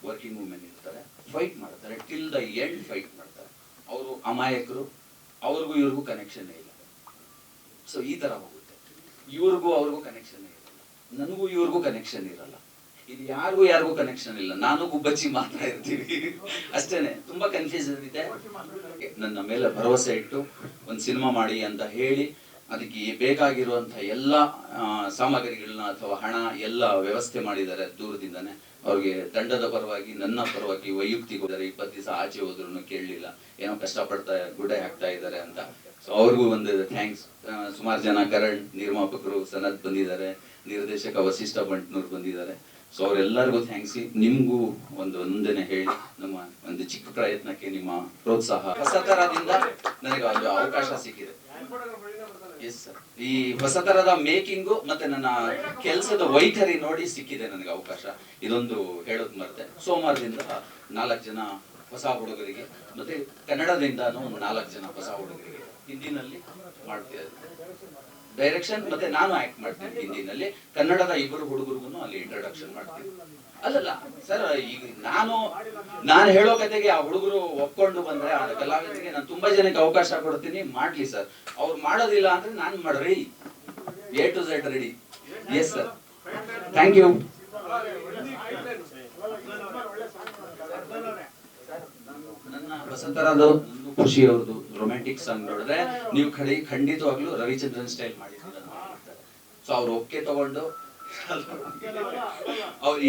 working women ಇರ್ತಾರೆ, ಫೈಟ್ ಮಾಡ್ತಾರೆ, ಟಿಲ್ ದ ಎಂಡ್ ಫೈಟ್ ಮಾಡ್ತಾರೆ. ಅವರು ಅಮಾಯಕರು, ಅವ್ರಿಗೂ ಇವ್ರಿಗೂ ಕನೆಕ್ಷನ್ ಇಲ್ಲ. ಸೊ ಈ ತರ ಹೋಗುತ್ತೆ. ಇವ್ರಿಗೂ ಅವ್ರಿಗೂ ಕನೆಕ್ಷನ್ ಇರಲ್ಲ, ನನಗೂ ಇವ್ರಿಗೂ ಕನೆಕ್ಷನ್ ಇರಲ್ಲ, ಇದು ಯಾರಿಗೂ ಕನೆಕ್ಷನ್ ಇಲ್ಲ, ನಾನು ಗುಬ್ಬಚ್ಚಿ ಮಾತ್ರ ಇರ್ತೀವಿ ಅಷ್ಟೇನೆ. ತುಂಬಾ ಕನ್ಫ್ಯೂಷನ್ ಇದೆ. ನನ್ನ ಮೇಲೆ ಭರವಸೆ ಇಟ್ಟು ಒಂದು ಸಿನಿಮಾ ಮಾಡಿ ಅಂತ ಹೇಳಿ ಅದಕ್ಕೆ ಬೇಕಾಗಿರುವಂತಹ ಎಲ್ಲ ಸಾಮಗ್ರಿಗಳನ್ನ ಅಥವಾ ಹಣ ಎಲ್ಲ ವ್ಯವಸ್ಥೆ ಮಾಡಿದ್ದಾರೆ ದೂರದಿಂದಾನೆ. ಅವ್ರಿಗೆ ತಂಡದ ಪರವಾಗಿ, ನನ್ನ ಪರವಾಗಿ ವೈಯಕ್ತಿಕ 20 ದಿವಸ ಆಚೆ ಹೋದ್ರು ಕೇಳಲಿಲ್ಲ, ಏನೋ ಕಷ್ಟಪಡ್ತಾ ಗುಡ್ಡೆ ಹಾಕ್ತಾ ಇದ್ದಾರೆ ಅಂತ. ಸೊ ಅವ್ರಿಗೂ ಒಂದು ಥ್ಯಾಂಕ್ಸ್. ಸುಮಾರು ಜನ, ಕರಣ್ ನಿರ್ಮಾಪಕರು ಸನತ್ ಬಂದಿದ್ದಾರೆ, ನಿರ್ದೇಶಕ ವಸಿಷ್ಠ ಬಂಟ್ನೂರ್ ಬಂದಿದ್ದಾರೆ. ಸೊ ಅವರೆಲ್ಲರಿಗೂ ಥ್ಯಾಂಕ್ಸಿ. ನಿಮ್ಗೂ ಒಂದನೇ ಹೇಳಿ, ನಮ್ಮ ಒಂದು ಚಿಕ್ಕ ಪ್ರಯತ್ನಕ್ಕೆ ನಿಮ್ಮ ಪ್ರೋತ್ಸಾಹ, ಹೊಸತರದಿಂದ ನನಗೆ ಒಂದು ಅವಕಾಶ ಸಿಕ್ಕಿದೆ. ಎಸ್ ಸರ್, ಈ ಹೊಸ ತರದ ಮೇಕಿಂಗು ಮತ್ತೆ ನನ್ನ ಕೆಲಸದ ವೈಖರಿ ನೋಡಿ ಸಿಕ್ಕಿದೆ ನನಗೆ ಅವಕಾಶ. ಇದೊಂದು ಹೇಳೋದ್ ಮರ್ತೆ. ಸೋಮವಾರದಿಂದ 4 ಜನ ಹೊಸ ಹುಡುಗರಿಗೆ ಮತ್ತೆ ಕನ್ನಡದಿಂದಾನು 4 ಜನ ಹೊಸ ಹುಡುಗರಿಗೆ ಹಿಂದಿನಲ್ಲಿ ಮಾಡ್ತಿದ್ದಾರೆ ಡೈರೆಕ್ಷನ್, ಮತ್ತೆ ನಾನು ಆಕ್ಟ್ ಮಾಡ್ತೀನಿ ಹಿಂದಿನಲ್ಲಿ. ಕನ್ನಡದ 2 ಹುಡುಗರಿಗೂ ಅಲ್ಲಿ ಇಂಟ್ರೊಡಕ್ಷನ್ ಮಾಡ್ತೀನಿ. ಅಲ್ಲಲ್ಲ ಸರ್, ಈಗ ನಾನು ಹೇಳೋ ಕತೆಗೆ ಆ ಹುಡುಗರು ಒಪ್ಕೊಂಡು ಬಂದ್ರೆ ಆ ಕಲಾವಿದರಿಗೆ ನಾನು ತುಂಬಾ ಜನಕ್ಕೆ ಅವಕಾಶ ಕೊಡ್ತೀನಿ, ಮಾಡ್ಲಿ ಸರ್. ಅವ್ರು ಮಾಡೋದಿಲ್ಲ ಅಂದ್ರೆ ನಾನು ಮಾಡ್ರಿ, A to Z ready. Yes sir, thank you. ನನ್ನ ವಸಂತರಾದ ಖುಷಿ ಅವ್ರದ್ದು ರೊಮ್ಯಾಂಟಿಕ್ ಸಾಂಗ್ ನೋಡಿದ್ರೆ ನೀವು ಖಂಡಿತವಾಗ್ಲೂ ರವಿಚಂದ್ರನ್ ಸ್ಟೈಲ್ ಮಾಡಿದ್ದೀರ. ಸೊ ಅವ್ರು ಒಪ್ಪಿಗೆ ತಗೊಂಡು ಅವ್ರು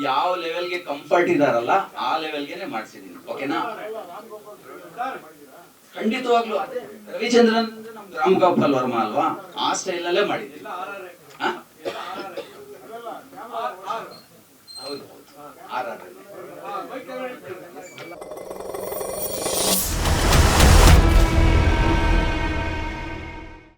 ಯಾವ ಲೆವೆಲ್ಗೆ ಕಂಫರ್ಟ್ ಇದಾರಲ್ಲ ಆ ಲೆವೆಲ್ಗೆನೆ ಮಾಡ್ಸಿದೀನಿ. ಓಕೆನಾ? ಖಂಡಿತವಾಗ್ಲೂ ರವಿಚಂದ್ರನ್ ನಮ್ ರಾಮ್ ಗೋಪಾಲ್ ವರ್ಮಾ ಅಲ್ವಾ, ಆ ಸ್ಟೈಲ್ ಅಲ್ಲೇ ಮಾಡಿದ್ದೀನಿ. ಹೌದು, RR